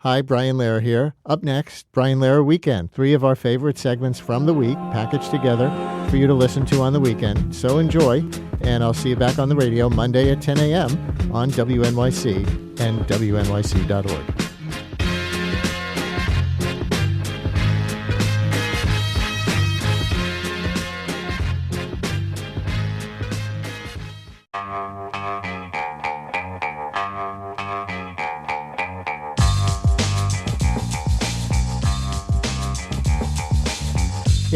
Hi, Brian Lehrer here. Up next, Brian Lehrer Weekend. 3 of our favorite segments from the week packaged together for you to listen to on the weekend. So enjoy, and I'll see you back on the radio Monday at 10 a.m. on WNYC and WNYC.org.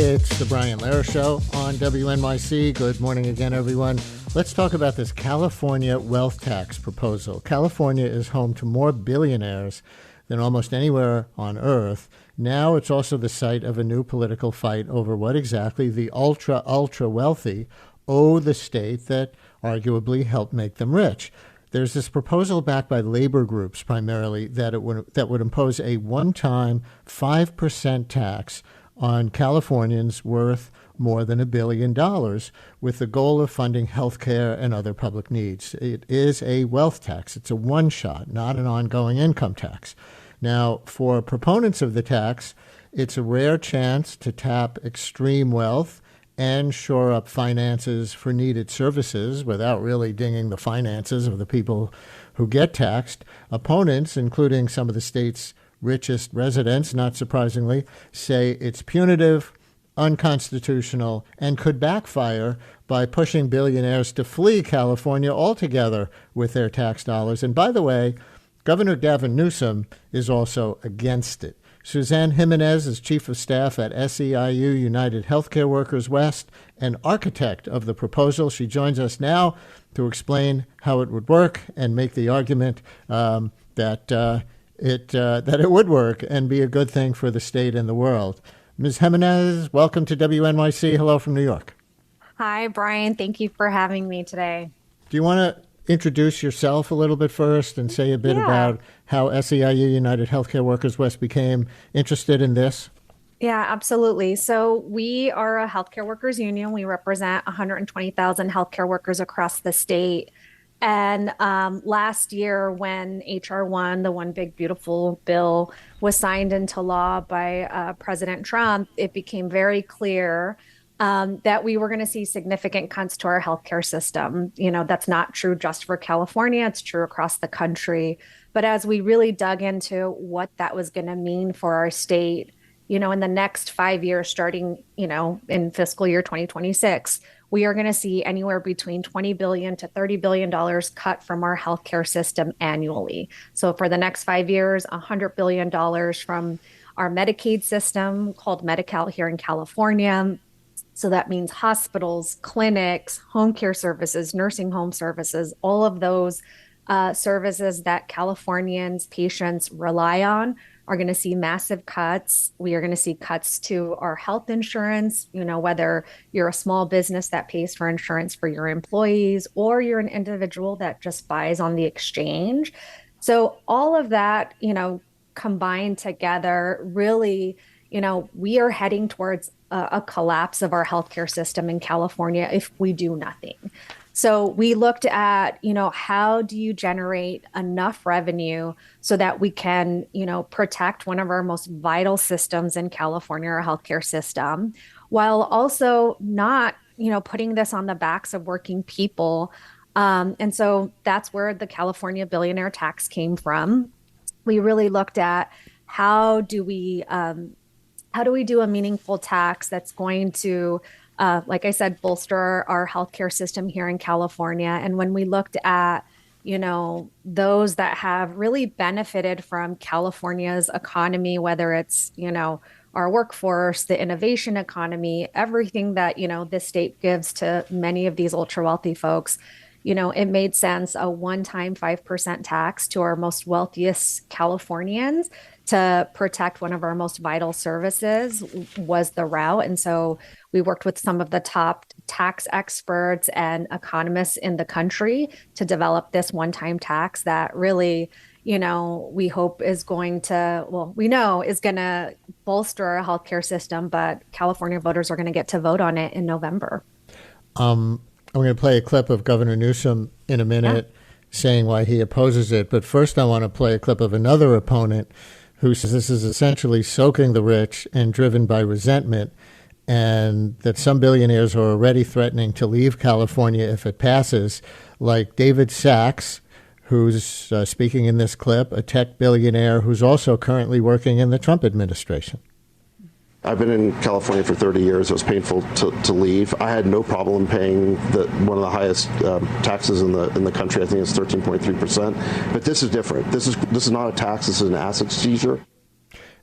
It's the Brian Lehrer Show on WNYC. Good morning again, everyone. Let's talk about this California wealth tax proposal. California is home to more billionaires than almost anywhere on earth. Now it's also the site of a new political fight over what exactly the ultra wealthy owe the state that arguably helped make them rich. There's this proposal backed by labor groups primarily that would impose a one-time 5% tax on Californians worth more than $1 billion, with the goal of funding health care and other public needs. It is a wealth tax. It's a one-shot, not an ongoing income tax. Now, for proponents of the tax, it's a rare chance to tap extreme wealth and shore up finances for needed services without really dinging the finances of the people who get taxed. Opponents, including some of the state's richest residents, not surprisingly, say it's punitive, unconstitutional, and could backfire by pushing billionaires to flee California altogether with their tax dollars. And by the way, Governor Gavin Newsom is also against it. Suzanne Jimenez is chief of staff at SEIU United Healthcare Workers West, and architect of the proposal. She joins us now to explain how it would work and make the argument that it would work and be a good thing for the state and the world. Ms. Jimenez, welcome to WNYC. Hello from New York. Hi, Brian. Thank you for having me today. Do you want to introduce yourself a little bit first and say a bit about how SEIU United Healthcare Workers West became interested in this? Yeah, absolutely. So we are a healthcare workers union. We represent 120,000 healthcare workers across the state. And last year, when H.R. 1, the One Big Beautiful Bill, was signed into law by President Trump, it became very clear that we were going to see significant cuts to our healthcare system. You know, that's not true just for California. It's true across the country. But as we really dug into what that was going to mean for our state, you know, in the next 5 years, starting, you know, in fiscal year 2026, we are going to see anywhere between $20 billion to $30 billion cut from our healthcare system annually. So for the next 5 years, $100 billion from our Medicaid system called Medi-Cal here in California. So that means hospitals, clinics, home care services, nursing home services, all of those services that Californians, patients rely on are going to see massive cuts. We are going to see cuts to our health insurance, you know, whether you're a small business that pays for insurance for your employees or you're an individual that just buys on the exchange. So all of that, you know, combined together, really, you know, we are heading towards a collapse of our healthcare system in California if we do nothing. So we looked at, you know, how do you generate enough revenue so that we can, you know, protect one of our most vital systems in California, our healthcare system, while also not, you know, putting this on the backs of working people. And so that's where the California billionaire tax came from. We really looked at how do we do a meaningful tax that's going to like I said, bolster our healthcare system here in California. And when we looked at, you know, those that have really benefited from California's economy, whether it's, you know, our workforce, the innovation economy, everything that, you know, this state gives to many of these ultra wealthy folks, you know, it made sense. A one-time 5% tax to our most wealthiest Californians to protect one of our most vital services was the route. And so we worked with some of the top tax experts and economists in the country to develop this one-time tax that really, you know, we hope is going to, well, we know is going to bolster our healthcare system, but California voters are going to get to vote on it in November. I'm going to play a clip of Governor Newsom in a minute. saying why he opposes it. But first, I want to play a clip of another opponent who says this is essentially soaking the rich and driven by resentment, and that some billionaires are already threatening to leave California if it passes, like David Sachs, who's speaking in this clip, a tech billionaire who's also currently working in the Trump administration. I've been in California for 30 years. It was painful to leave. I had no problem paying one of the highest taxes in the country. I think it's 13.3%. But this is different. This is not a tax. This is an asset seizure.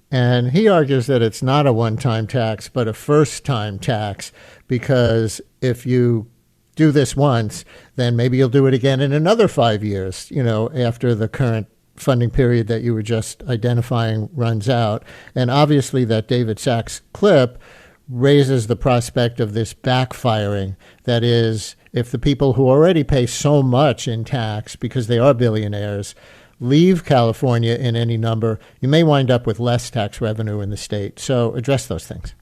And he argues that it's not a one-time tax, but a first-time tax, because if you do this once, then maybe you'll do it again in another 5 years, after the current funding period that you were just identifying runs out. And obviously that David Sachs clip raises the prospect of this backfiring. That is, if the people who already pay so much in tax because they are billionaires leave California in any number, you may wind up with less tax revenue in the state. So address those things.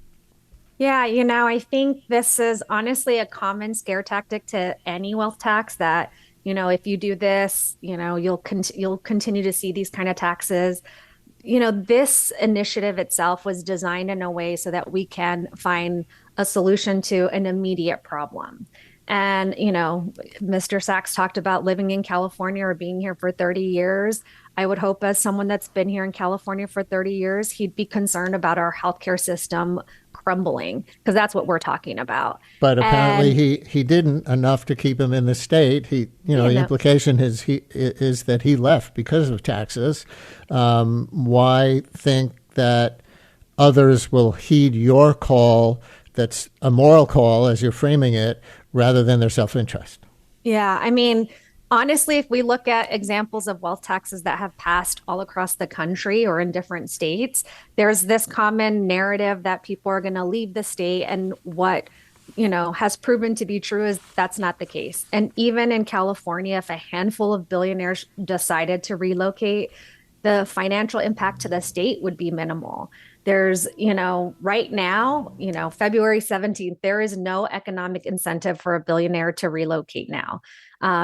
Yeah, I think this is honestly a common scare tactic to any wealth tax that if you do this, you'll continue to see these kind of taxes. This initiative itself was designed in a way so that we can find a solution to an immediate problem. And, Mr. Sachs talked about living in California or being here for 30 years. I would hope as someone that's been here in California for 30 years, he'd be concerned about our healthcare system crumbling, because that's what we're talking about. But apparently he didn't enough to keep him in the state. The implication is that he left because of taxes. Why think that others will heed your call that's a moral call, as you're framing it, rather than their self-interest? Yeah, honestly, if we look at examples of wealth taxes that have passed all across the country or in different states, there's this common narrative that people are going to leave the state. And what, has proven to be true is that's not the case. And even in California, if a handful of billionaires decided to relocate, the financial impact to the state would be minimal. There's, right now, February 17th, there is no economic incentive for a billionaire to relocate now.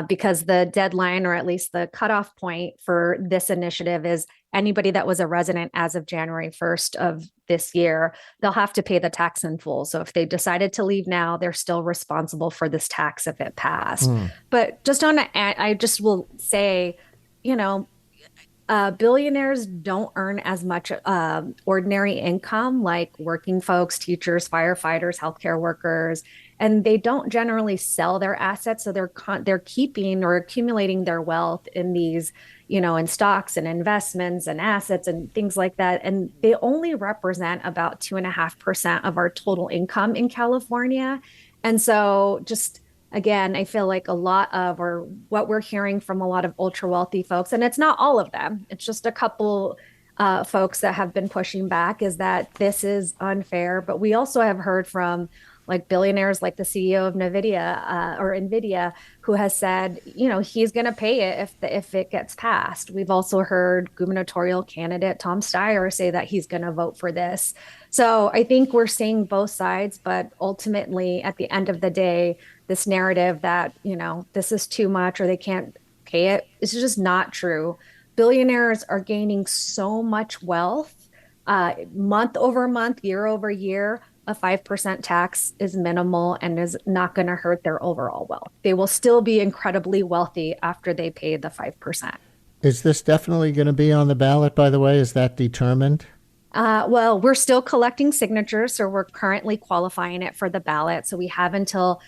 Because the deadline, or at least the cutoff point for this initiative, is anybody that was a resident as of January 1st of this year, they'll have to pay the tax in full. So if they decided to leave now, they're still responsible for this tax if it passed. But I just will say, billionaires don't earn as much ordinary income like working folks, teachers, firefighters, healthcare workers. And they don't generally sell their assets. So they're keeping or accumulating their wealth in these, in stocks and investments and assets and things like that. And they only represent about 2.5% of our total income in California. And so just, again, I feel like a lot of, or what we're hearing from a lot of ultra wealthy folks, and it's not all of them, it's just a couple folks that have been pushing back, is that this is unfair. But we also have heard from billionaires like the CEO of NVIDIA, who has said, he's going to pay it if it gets passed. We've also heard gubernatorial candidate Tom Steyer say that he's going to vote for this. So I think we're seeing both sides, but ultimately at the end of the day, this narrative that, this is too much or they can't pay it is just not true. Billionaires are gaining so much wealth month over month, year over year. A 5% tax is minimal and is not going to hurt their overall wealth. They will still be incredibly wealthy after they pay the 5%. Is this definitely going to be on the ballot, by the way? Is that determined? Well, we're still collecting signatures, so we're currently qualifying it for the ballot. So we have until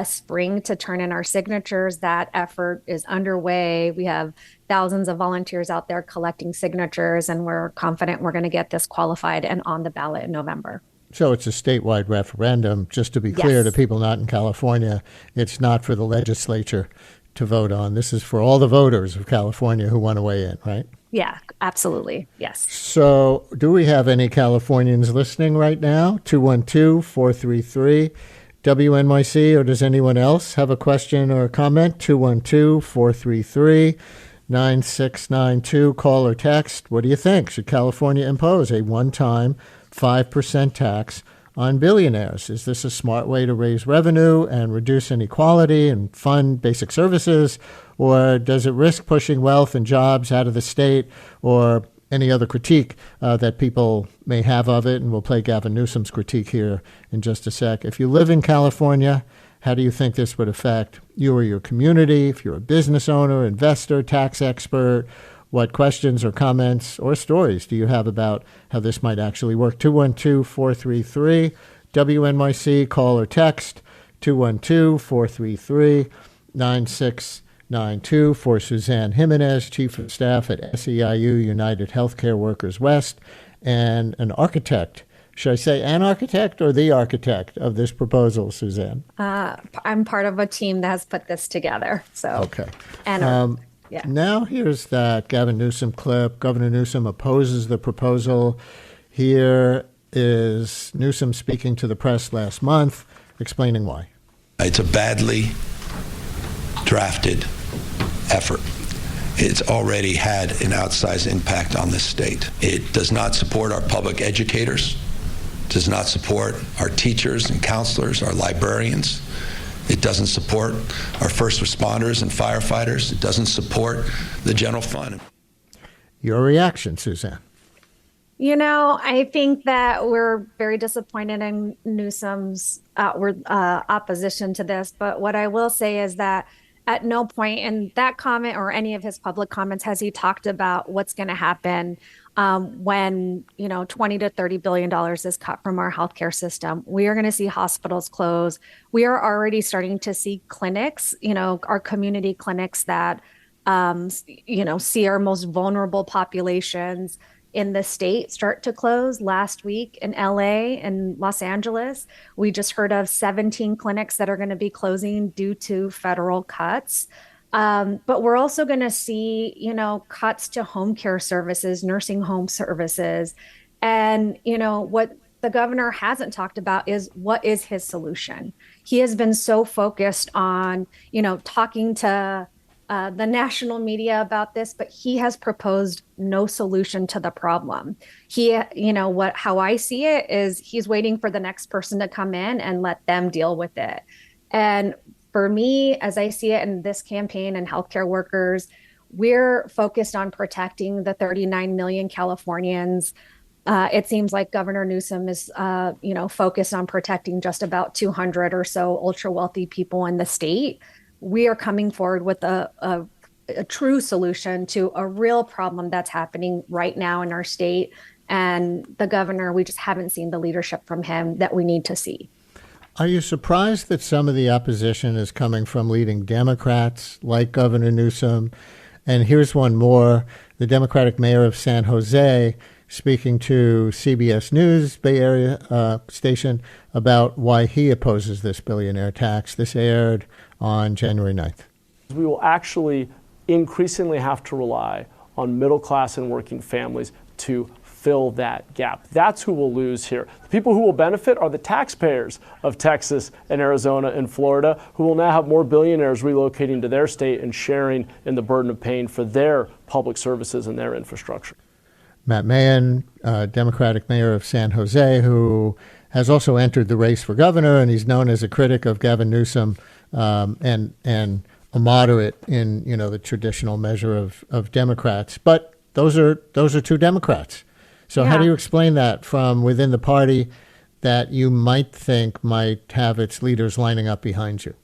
spring to turn in our signatures. That effort is underway. We have thousands of volunteers out there collecting signatures, and we're confident we're going to get this qualified and on the ballot in November. So it's a statewide referendum. Just to be clear to people not in California, it's not for the legislature to vote on. This is for all the voters of California who want to weigh in, right? Yeah, absolutely. Yes. So do we have any Californians listening right now? 212-433-WNYC, or does anyone else have a question or a comment? 212-433-9692. Call or text. What do you think? Should California impose a one-time 5% tax on billionaires? Is this a smart way to raise revenue and reduce inequality and fund basic services? or does it risk pushing wealth and jobs out of the state, or any other critique that people may have of it? And we'll play Gavin Newsom's critique here in just a sec. If you live in California, how do you think this would affect you or your community? If you're a business owner, investor, tax expert, what questions or comments or stories do you have about how this might actually work? 212-433-WNYC, call or text 212-433-9692 for Suzanne Jimenez, Chief of Staff at SEIU United Healthcare Workers West, and an architect. Should I say an architect or the architect of this proposal, Suzanne? I'm part of a team that has put this together. So okay. And yeah. Now here's that Gavin Newsom clip. Governor Newsom opposes the proposal. Here is Newsom speaking to the press last month, explaining why. It's a badly drafted effort. It's already had an outsized impact on this state. It does not support our public educators, does not support our teachers and counselors, our librarians. It doesn't support our first responders and firefighters. It doesn't support the general fund. Your reaction, Suzanne? I think that we're very disappointed in Newsom's opposition to this. But what I will say is that at no point in that comment or any of his public comments has he talked about what's going to happen when, $20 to $30 billion is cut from our healthcare system. We are going to see hospitals close. We are already starting to see clinics, our community clinics that, see our most vulnerable populations in the state start to close. Last week in LA and Los Angeles, we just heard of 17 clinics that are going to be closing due to federal cuts. But we're also going to see, cuts to home care services, nursing home services. And, what the governor hasn't talked about is what is his solution. He has been so focused on, talking to the national media about this, but he has proposed no solution to the problem. How I see it is he's waiting for the next person to come in and let them deal with it. And for me, as I see it in this campaign and healthcare workers, we're focused on protecting the 39 million Californians. It seems like Governor Newsom is, focused on protecting just about 200 or so ultra wealthy people in the state. We are coming forward with a true solution to a real problem that's happening right now in our state. And the governor, we just haven't seen the leadership from him that we need to see. Are you surprised that some of the opposition is coming from leading Democrats like Governor Newsom? And here's one more. The Democratic mayor of San Jose speaking to CBS News, Bay Area station, about why he opposes this billionaire tax. This aired on January 9th. We will actually increasingly have to rely on middle class and working families to fill that gap. That's who will lose here. The people who will benefit are the taxpayers of Texas and Arizona and Florida, who will now have more billionaires relocating to their state and sharing in the burden of paying for their public services and their infrastructure. Matt Mahan, Democratic mayor of San Jose, who has also entered the race for governor, and he's known as a critic of Gavin Newsom and a moderate in the traditional measure of Democrats. But those are two Democrats. So How do you explain that from within the party that you might think might have its leaders lining up behind you?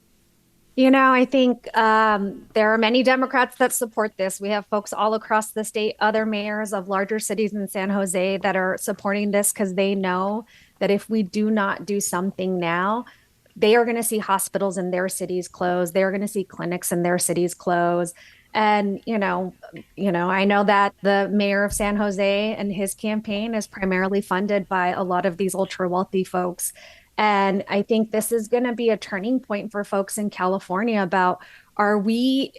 I think there are many Democrats that support this. We have folks all across the state, other mayors of larger cities in San Jose that are supporting this because they know that if we do not do something now, they are going to see hospitals in their cities close. They're going to see clinics in their cities close. And, I know that the mayor of San Jose and his campaign is primarily funded by a lot of these ultra wealthy folks. And I think this is going to be a turning point for folks in California about, are we,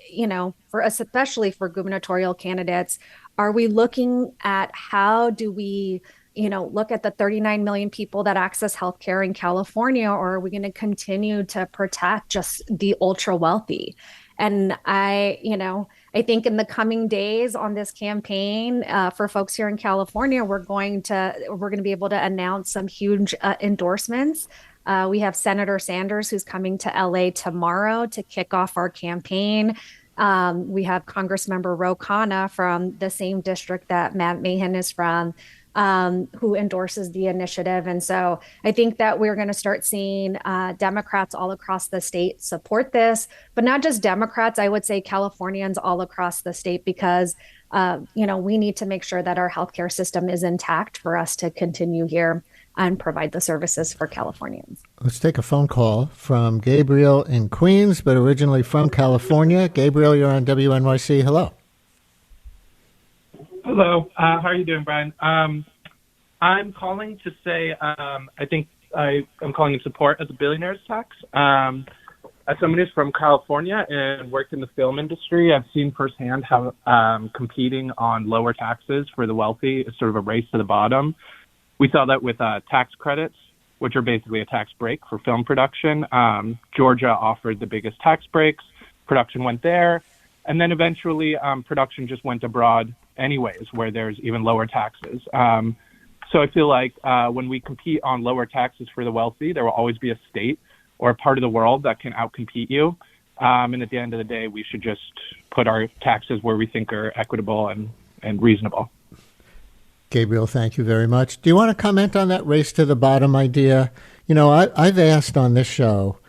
especially for gubernatorial candidates, are we looking at how do we, look at the 39 million people that access healthcare in California, or are we going to continue to protect just the ultra wealthy? And I think in the coming days on this campaign for folks here in California, we're going to be able to announce some huge endorsements. We have Senator Sanders, who's coming to LA tomorrow to kick off our campaign. We have Congressmember Ro Khanna from the same district that Matt Mahan is from, who endorses the initiative. And so I think that we're going to start seeing Democrats all across the state support this, but not just Democrats, I would say Californians all across the state, because we need to make sure that our healthcare system is intact for us to continue here and provide the services for Californians. Let's take a phone call from Gabriel in Queens, but originally from California. Gabriel, you're on WNYC. Hello. Hello. How are you doing, Brian? I'm calling to say I think I'm calling in support of the billionaires tax. As somebody who's from California and worked in the film industry, I've seen firsthand how competing on lower taxes for the wealthy is sort of a race to the bottom. We saw that with tax credits, which are basically a tax break for film production. Georgia offered the biggest tax breaks. Production went there. And then eventually production just went abroad anyways, where there's even lower taxes. So I feel like when we compete on lower taxes for the wealthy, there will always be a state or a part of the world that can outcompete you. And at the end of the day, we should just put our taxes where we think are equitable and reasonable. Gabriel, thank you very much. Do you want to comment on that race to the bottom idea? I've asked on this show,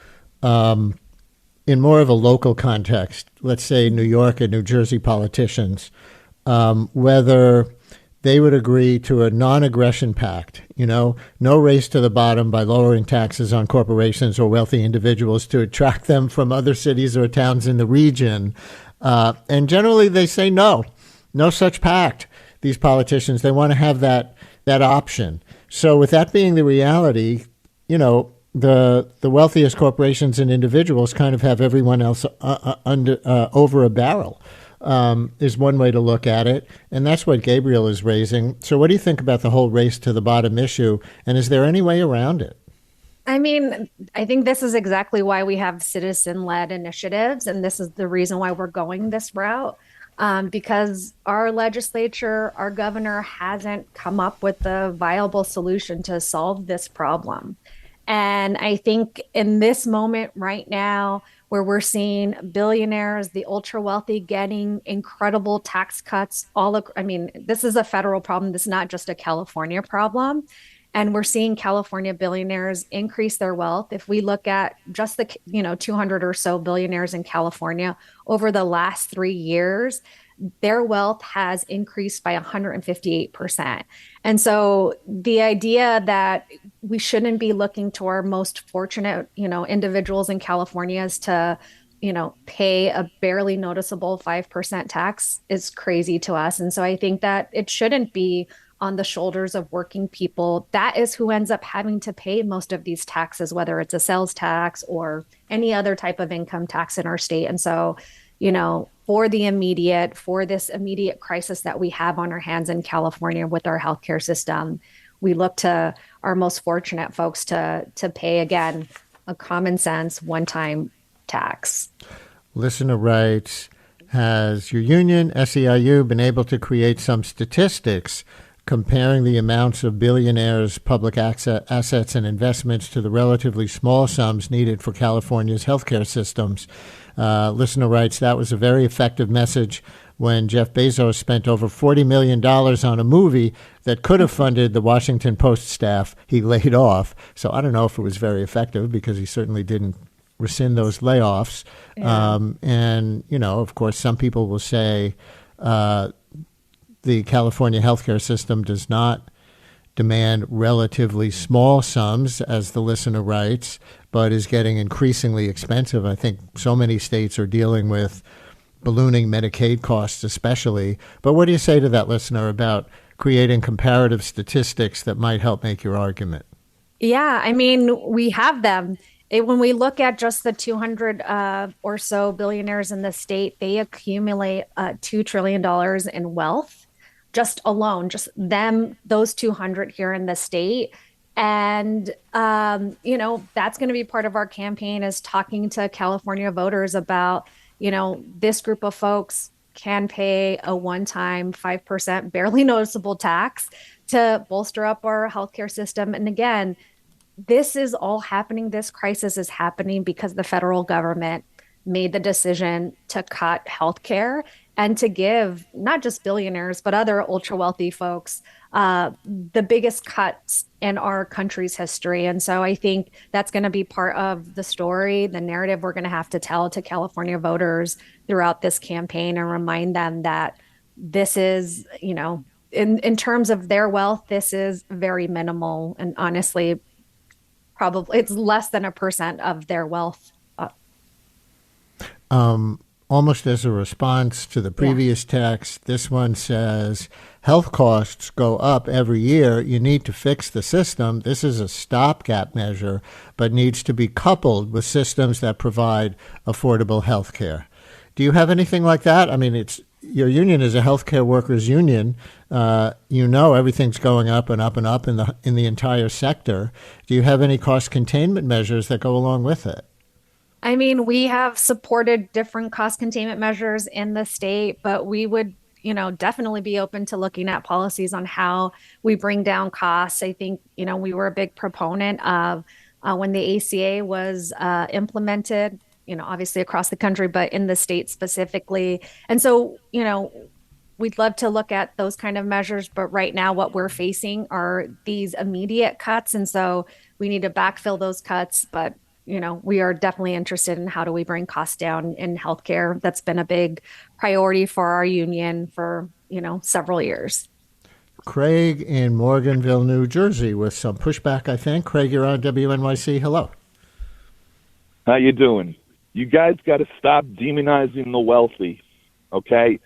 in more of a local context, let's say New York and New Jersey politicians, whether they would agree to a non-aggression pact, no race to the bottom by lowering taxes on corporations or wealthy individuals to attract them from other cities or towns in the region. And generally they say no such pact. These politicians, they want to have that option. So with that being the reality, the wealthiest corporations and individuals kind of have everyone else over a barrel, is one way to look at it. And that's what Gabriel is raising. So what do you think about the whole race to the bottom issue? And is there any way around it? I mean, I think this is exactly why we have citizen-led initiatives. And this is the reason why we're going this route. Because our legislature, our governor hasn't come up with a viable solution to solve this problem. And I think in this moment right now, where we're seeing billionaires, the ultra wealthy getting incredible tax cuts, this is a federal problem. This is not just a California problem. And we're seeing California billionaires increase their wealth. If we look at just the 200 or so billionaires in California over the last 3 years, their wealth has increased by 158%. And so the idea that we shouldn't be looking to our most fortunate, individuals in California is to, pay a barely noticeable 5% tax is crazy to us. And so I think that it shouldn't be on the shoulders of working people. That is who ends up having to pay most of these taxes, whether it's a sales tax or any other type of income tax in our state. And so, for this immediate crisis that we have on our hands in California with our healthcare system, we look to our most fortunate folks to pay, again, a common sense one-time tax. Listener writes, has your union, SEIU, been able to create some statistics comparing the amounts of billionaires' public assets and investments to the relatively small sums needed for California's healthcare systems? Listener writes, that was a very effective message when Jeff Bezos spent over $40 million on a movie that could have funded the Washington Post staff he laid off. So I don't know if it was very effective because he certainly didn't rescind those layoffs. Yeah. And, of course, some people will say the California healthcare system does not demand relatively small sums, as the listener writes, but is getting increasingly expensive. I think so many states are dealing with ballooning Medicaid costs especially. But what do you say to that listener about creating comparative statistics that might help make your argument? Yeah, we have them. When we look at just the 200 or so billionaires in the state, they accumulate $2 trillion in wealth. Just them, those 200 here in the state. And, that's going to be part of our campaign, is talking to California voters about, this group of folks can pay a one-time 5% barely noticeable tax to bolster up our healthcare system. And again, this is all happening. This crisis is happening because the federal government made the decision to cut healthcare and to give not just billionaires, but other ultra wealthy folks the biggest cuts in our country's history. And so I think that's going to be part of the story, the narrative we're going to have to tell to California voters throughout this campaign and remind them that this is, in terms of their wealth, this is very minimal. And honestly, probably it's less than 1% of their wealth. Almost as a response to the previous text, this one says, health costs go up every year. You need to fix the system. This is a stopgap measure, but needs to be coupled with systems that provide affordable health care. Do you have anything like that? I mean, your union is a healthcare workers union. Everything's going up and up and up in the entire sector. Do you have any cost containment measures that go along with it? I mean, we have supported different cost containment measures in the state, but we would, definitely be open to looking at policies on how we bring down costs. I think, we were a big proponent of when the ACA was implemented, obviously across the country, but in the state specifically. And so, we'd love to look at those kind of measures, but right now what we're facing are these immediate cuts. And so we need to backfill those cuts, but we are definitely interested in how do we bring costs down in healthcare. That's been a big priority for our union for, several years. Craig in Morganville, New Jersey, with some pushback, I think. Craig, you're on WNYC. Hello. How you doing? You guys got to stop demonizing the wealthy, okay?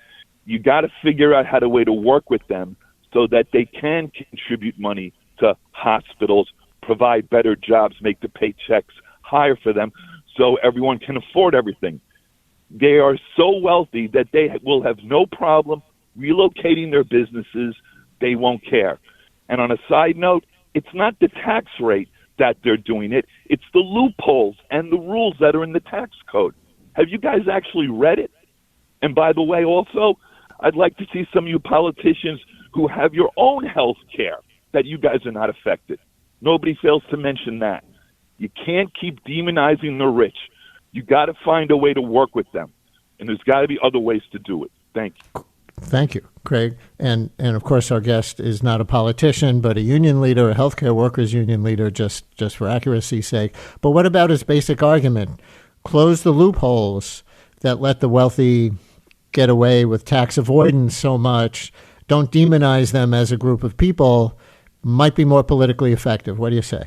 You got to figure out how to way to work with them so that they can contribute money to hospitals, provide better jobs, make the paychecks higher for them so everyone can afford everything. They are so wealthy that they will have no problem relocating their businesses. They won't care. And on a side note, it's not the tax rate that they're doing it. It's the loopholes and the rules that are in the tax code. Have you guys actually read it? And by the way, also, I'd like to see some of you politicians who have your own health care that you guys are not affected. Nobody fails to mention that. You can't keep demonizing the rich. You got to find a way to work with them. And there's got to be other ways to do it. Thank you. Thank you, Craig. And of course, our guest is not a politician, but a union leader, a healthcare workers union leader, just for accuracy's sake. But what about his basic argument? Close the loopholes that let the wealthy get away with tax avoidance so much. Don't demonize them as a group of people. Might be more politically effective. What do you say?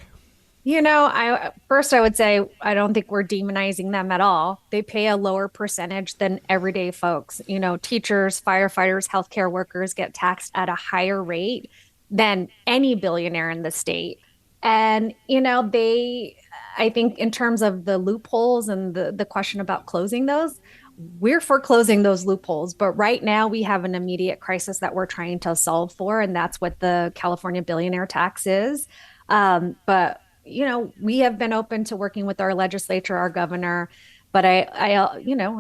I would say I don't think we're demonizing them at all. They pay a lower percentage than everyday folks. Teachers, firefighters, healthcare workers get taxed at a higher rate than any billionaire in the state. And, I think in terms of the loopholes and the question about closing those, we're for closing those loopholes. But right now we have an immediate crisis that we're trying to solve for, and that's what the California billionaire tax is. But we have been open to working with our legislature, our governor, but I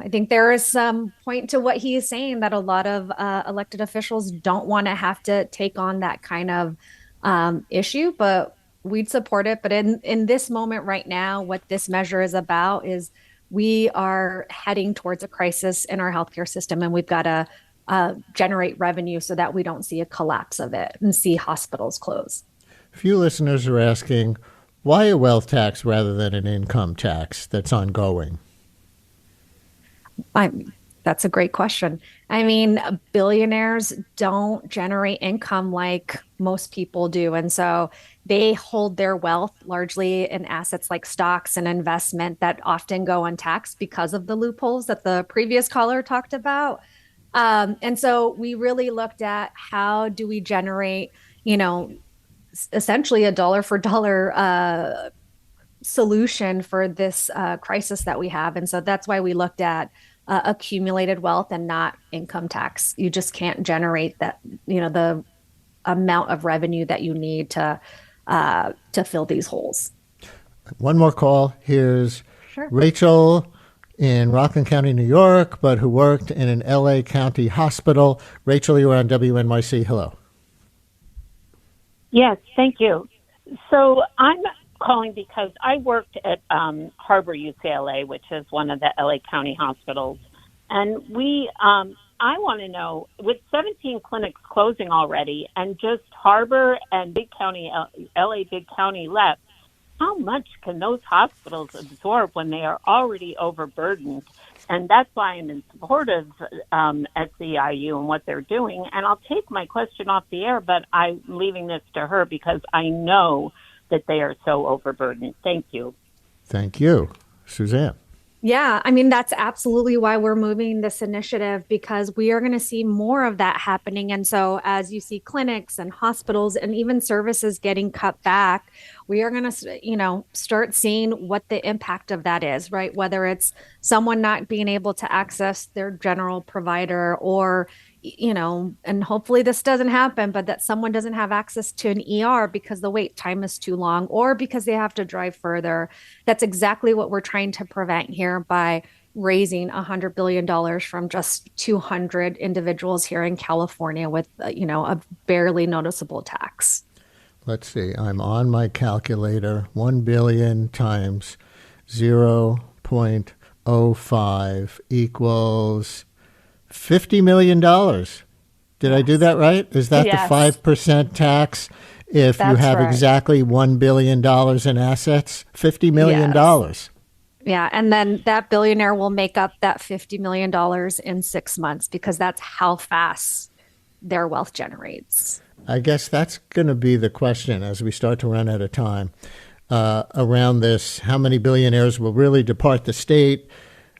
think there is some point to what he is saying that a lot of elected officials don't want to have to take on that kind of issue, but we'd support it. But in this moment right now, what this measure is about is we are heading towards a crisis in our healthcare system, and we've got to generate revenue so that we don't see a collapse of it and see hospitals close. A few listeners are asking, why a wealth tax rather than an income tax that's ongoing? That's a great question. I mean, billionaires don't generate income like most people do. And so they hold their wealth largely in assets like stocks and investment that often go untaxed because of the loopholes that the previous caller talked about. And so we really looked at how do we generate, essentially a dollar for dollar solution for this crisis that we have. And so that's why we looked at accumulated wealth and not income tax. You just can't generate that, the amount of revenue that you need to fill these holes. One more call. Here's Sure. Rachel in Rockland County, New York, but who worked in an LA County hospital. Rachel, you're on WNYC. Hello. Yes, thank you. So I'm calling because I worked at Harbor UCLA, which is one of the LA County hospitals. And I want to know, with 17 clinics closing already and just Harbor and Big County, LA Big County left, how much can those hospitals absorb when they are already overburdened? And that's why I'm in support of SEIU and what they're doing. And I'll take my question off the air, but I'm leaving this to her because I know that they are so overburdened. Thank you. Thank you. Suzanne. Yeah, I mean, that's absolutely why we're moving this initiative, because we are going to see more of that happening. And so as you see clinics and hospitals and even services getting cut back, we are going to, start seeing what the impact of that is, right? Whether it's someone not being able to access their general provider or, and hopefully this doesn't happen, but that someone doesn't have access to an ER because the wait time is too long or because they have to drive further. That's exactly what we're trying to prevent here by raising $100 billion from just 200 individuals here in California with, a barely noticeable tax. Let's see. I'm on my calculator. 1 billion times 0.05 equals $50 million. Did I do that right? Is that Yes. the 5% tax if you That's have right. exactly $1 billion in assets? $50 million. Yes. Yeah. And then that billionaire will make up that $50 million in 6 months because that's how fast their wealth generates. I guess that's going to be the question as we start to run out of time around this. How many billionaires will really depart the state?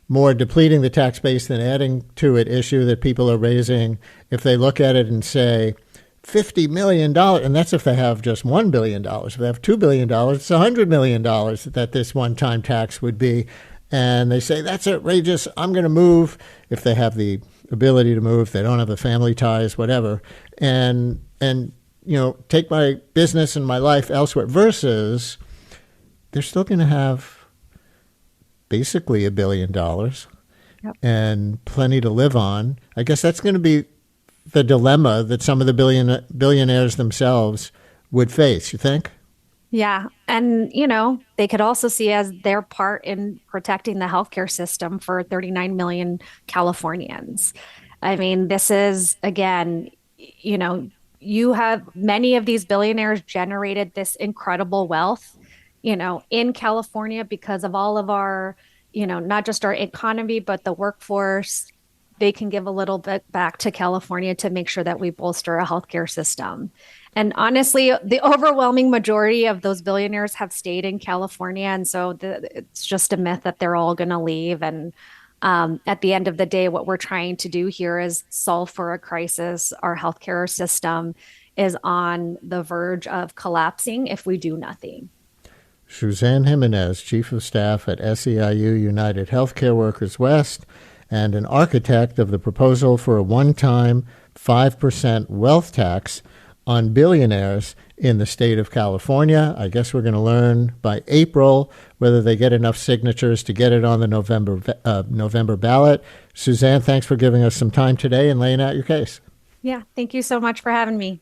More depleting the tax base than adding to it issue that people are raising. If they look at it and say $50 million, and that's if they have just $1 billion. If they have $2 billion, it's $100 million that this one-time tax would be. And they say, that's outrageous. I'm going to move. If they have the ability to move, they don't have the family ties, whatever. And take my business and my life elsewhere. Versus they're still going to have basically $1 billion Yep. and plenty to live on. I guess that's going to be the dilemma that some of the billionaires themselves would face, you think? Yeah. And, they could also see as their part in protecting the healthcare system for 39 million Californians. I mean, this is, again, you have many of these billionaires generated this incredible wealth, in California because of all of our, not just our economy, but the workforce. They can give a little bit back to California to make sure that we bolster a healthcare system. And honestly, the overwhelming majority of those billionaires have stayed in California. And so it's just a myth that they're all going to leave. And at the end of the day, what we're trying to do here is solve for a crisis. Our healthcare system is on the verge of collapsing if we do nothing. Suzanne Jimenez, Chief of Staff at SEIU United Healthcare Workers West, and an architect of the proposal for a one-time 5% wealth tax on billionaires in the state of California. I guess we're going to learn by April whether they get enough signatures to get it on the November ballot. Suzanne, thanks for giving us some time today and laying out your case. Yeah, thank you so much for having me.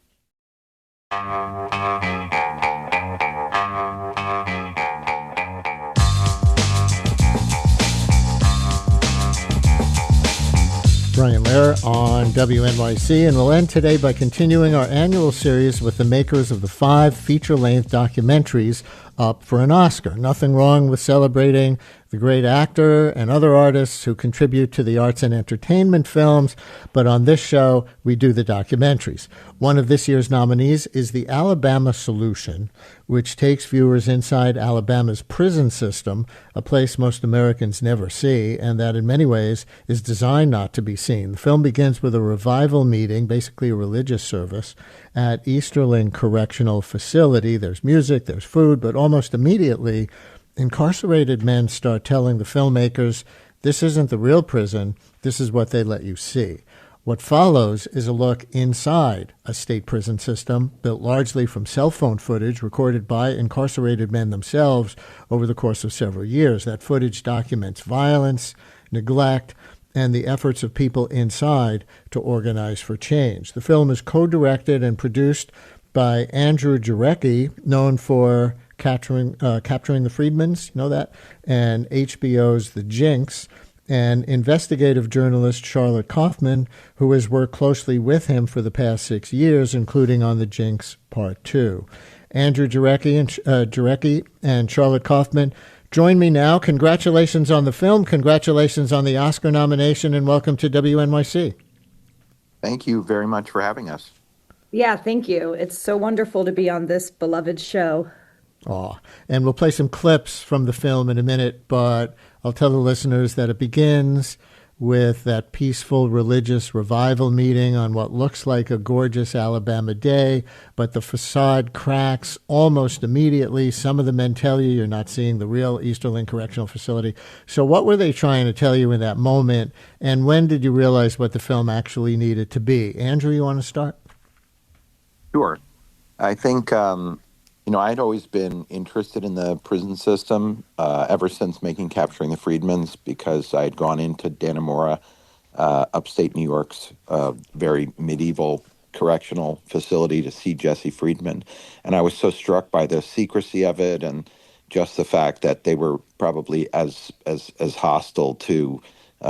Brian Lehrer on WNYC, and we'll end today by continuing our annual series with the makers of the 5 feature-length documentaries up for an Oscar. Nothing wrong with celebrating the great actor and other artists who contribute to the arts and entertainment films, but on this show, we do the documentaries. One of this year's nominees is The Alabama Solution, which takes viewers inside Alabama's prison system, a place most Americans never see, and that in many ways is designed not to be seen. The film begins with a revival meeting, basically a religious service, at Easterling Correctional Facility. There's music, there's food, but almost immediately, incarcerated men start telling the filmmakers, this isn't the real prison, this is what they let you see. What follows is a look inside a state prison system built largely from cell phone footage recorded by incarcerated men themselves over the course of several years. That footage documents violence, neglect, and the efforts of people inside to organize for change. The film is co-directed and produced by Andrew Jarecki, known for Capturing the Freedmans, you know that, and HBO's The Jinx, and investigative journalist Charlotte Kaufman, who has worked closely with him for the past 6 years, including on The Jinx Part 2. Andrew Jarecki and Charlotte Kaufman, join me now. Congratulations on the film. Congratulations on the Oscar nomination, and welcome to WNYC. Thank you very much for having us. Yeah, thank you. It's so wonderful to be on this beloved show. Oh, and we'll play some clips from the film in a minute, but I'll tell the listeners that it begins with that peaceful religious revival meeting on what looks like a gorgeous Alabama day, but the facade cracks almost immediately. Some of the men tell you you're not seeing the real Easterling Correctional Facility. So what were they trying to tell you in that moment, and when did you realize what the film actually needed to be? Andrew, you want to start? Sure. I think, I'd always been interested in the prison system ever since making Capturing the Freedmans, because I had gone into Dannemora, upstate New York's very medieval correctional facility to see Jesse Friedman. And I was so struck by the secrecy of it and just the fact that they were probably as hostile to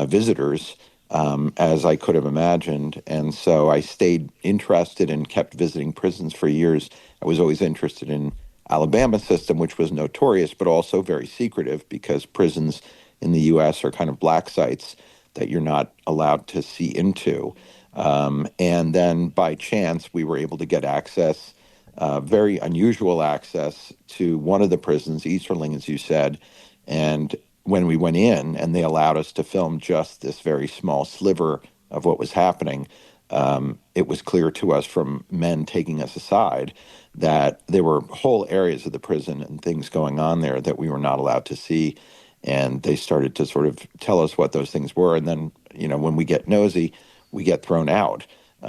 visitors as I could have imagined. And so I stayed interested and kept visiting prisons for years. I was always interested in Alabama system, which was notorious, but also very secretive, because prisons in the U.S. are kind of black sites that you're not allowed to see into. And then by chance, we were able to get access, very unusual access, to one of the prisons, Easterling, as you said. And when we went in and they allowed us to film just this very small sliver of what was happening, it was clear to us from men taking us aside that there were whole areas of the prison and things going on there that we were not allowed to see. And they started to sort of tell us what those things were. And then, when we get nosy, we get thrown out,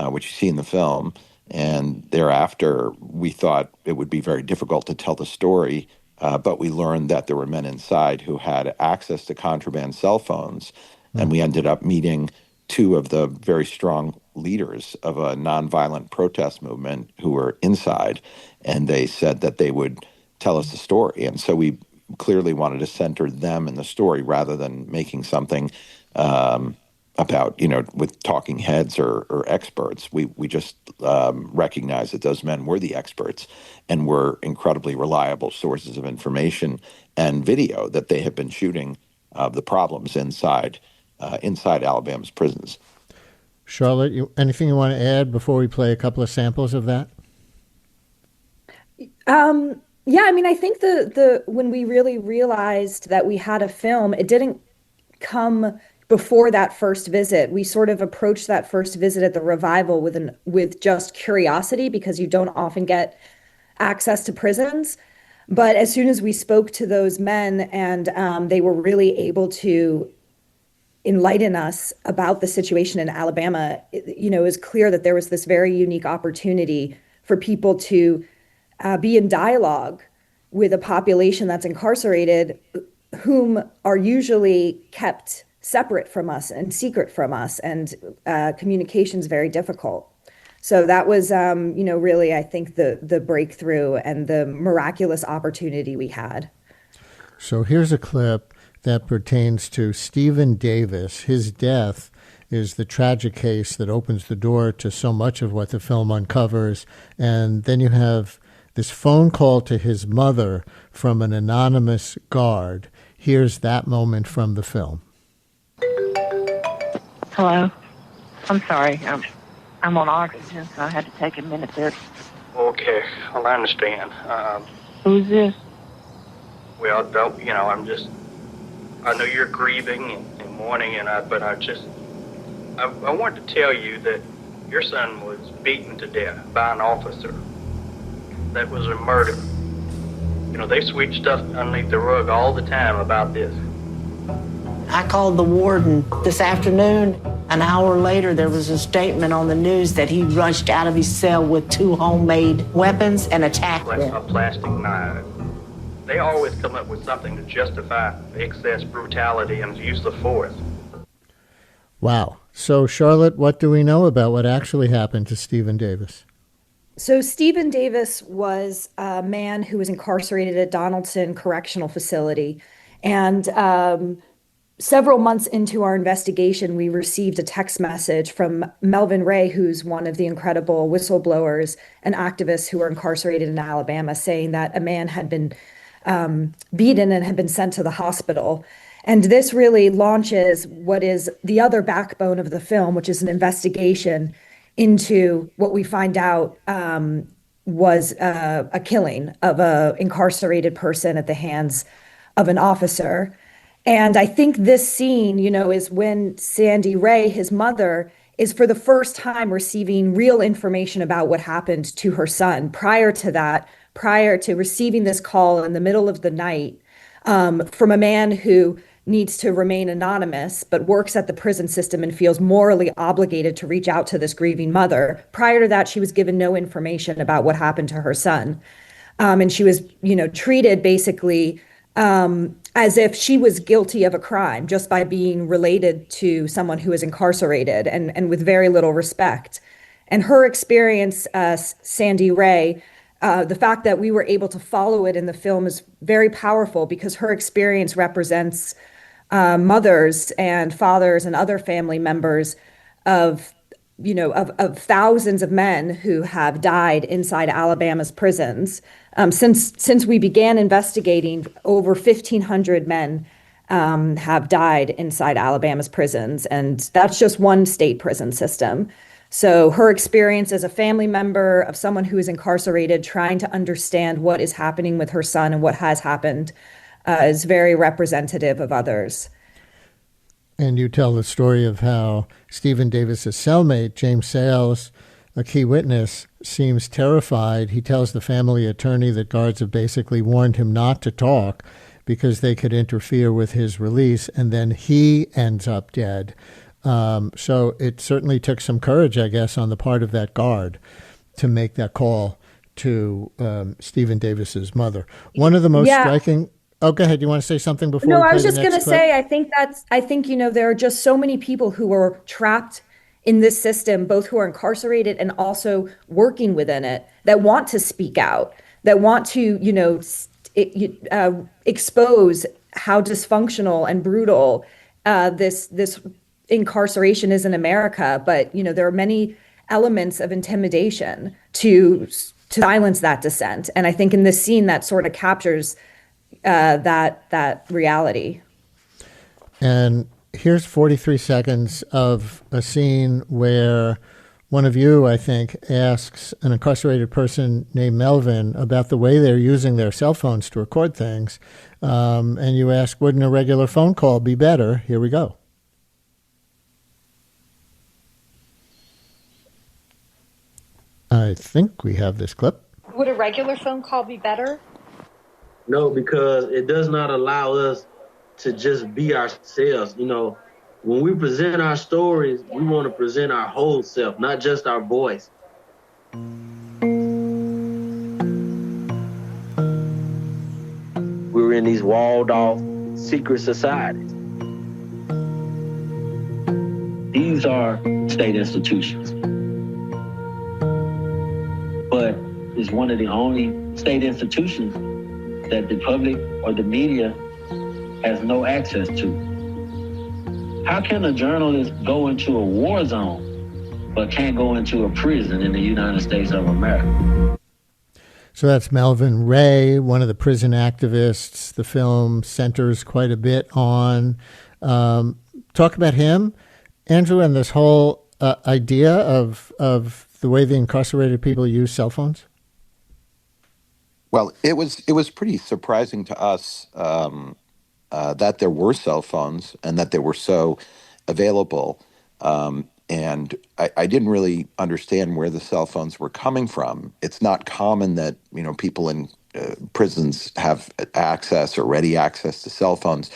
which you see in the film. And thereafter, we thought it would be very difficult to tell the story. But we learned that there were men inside who had access to contraband cell phones. And we ended up meeting two of the very strong leaders of a nonviolent protest movement who were inside. And they said that they would tell us the story. And so we clearly wanted to center them in the story rather than making something about, with talking heads or experts. We just recognized that those men were the experts and were incredibly reliable sources of information and video that they have been shooting of the problems inside Alabama's prisons. Charlotte, anything you want to add before we play a couple of samples of that? Yeah, I think the when we really realized that we had a film, it didn't come before that first visit. We sort of approached that first visit at the revival with just curiosity, because you don't often get access to prisons. But as soon as we spoke to those men and they were really able to enlighten us about the situation in Alabama, it was clear that there was this very unique opportunity for people to be in dialogue with a population that's incarcerated, whom are usually kept separate from us and secret from us, and communication's very difficult. So that was, really, I think, the breakthrough and the miraculous opportunity we had. So here's a clip that pertains to Stephen Davis. His death is the tragic case that opens the door to so much of what the film uncovers. And then you have this phone call to his mother from an anonymous guard. Here's that moment from the film. Hello. I'm sorry. I'm on oxygen, so I had to take a minute there. Okay. Well, I understand. Who's this? Well, I know you're grieving and mourning, but I wanted to tell you that your son was beaten to death by an officer. That was a murder. They sweep stuff underneath the rug all the time about this. I called the warden this afternoon. An hour later, there was a statement on the news that he rushed out of his cell with 2 homemade weapons and attacked them. A plastic knife. They always come up with something to justify excess brutality and use of force. Wow. So, Charlotte, what do we know about what actually happened to Stephen Davis? So Stephen Davis was a man who was incarcerated at Donaldson Correctional Facility. And several months into our investigation, we received a text message from Melvin Ray, who's one of the incredible whistleblowers and activists who are incarcerated in Alabama, saying that a man had been beaten and had been sent to the hospital. And this really launches what is the other backbone of the film, which is an investigation into what we find out was a killing of a incarcerated person at the hands of an officer. And I think this scene, is when Sandy Ray, his mother, is for the first time receiving real information about what happened to her son. Prior to that, prior to receiving this call in the middle of the night from a man who needs to remain anonymous, but works at the prison system and feels morally obligated to reach out to this grieving mother. Prior to that, she was given no information about what happened to her son. And she was, treated basically as if she was guilty of a crime just by being related to someone who is incarcerated and with very little respect. And her experience, Sandy Ray, the fact that we were able to follow it in the film is very powerful because her experience represents mothers and fathers and other family members of thousands of men who have died inside Alabama's prisons. Since we began investigating, over 1,500 men have died inside Alabama's prisons, and that's just one state prison system. So her experience as a family member of someone who is incarcerated, trying to understand what is happening with her son and what has happened, is very representative of others. And you tell the story of how Stephen Davis's cellmate, James Sales, a key witness, seems terrified. He tells the family attorney that guards have basically warned him not to talk because they could interfere with his release, and then he ends up dead. So it certainly took some courage, I guess, on the part of that guard to make that call to Stephen Davis's mother. One of the most striking... Oh, go ahead. You want to say something before? No, we I was play just the going to next clip? say, I think, there are just so many people who are trapped in this system, both who are incarcerated and also working within it, that want to speak out, that want to, expose how dysfunctional and brutal this incarceration is in America. But, there are many elements of intimidation to silence that dissent. And I think in this scene that sort of captures that reality. And here's 43 seconds of a scene where one of you, I think, asks an incarcerated person named Melvin about the way they're using their cell phones to record things. And you ask, wouldn't a regular phone call be better? Here we go. I think we have this clip. Would a regular phone call be better? No, because it does not allow us to just be ourselves. When we present our stories, we want to present our whole self, not just our voice. We were in these walled off secret societies. These are state institutions. But it's one of the only state institutions that the public or the media has no access to. How can a journalist go into a war zone but can't go into a prison in the United States of America? So that's Melvin Ray, one of the prison activists the film centers quite a bit on. Talk about him, Andrew, and this whole idea of the way the incarcerated people use cell phones. Well, it was pretty surprising to us that there were cell phones and that they were so available. And I didn't really understand where the cell phones were coming from. It's not common that people in prisons have access or ready access to cell phones.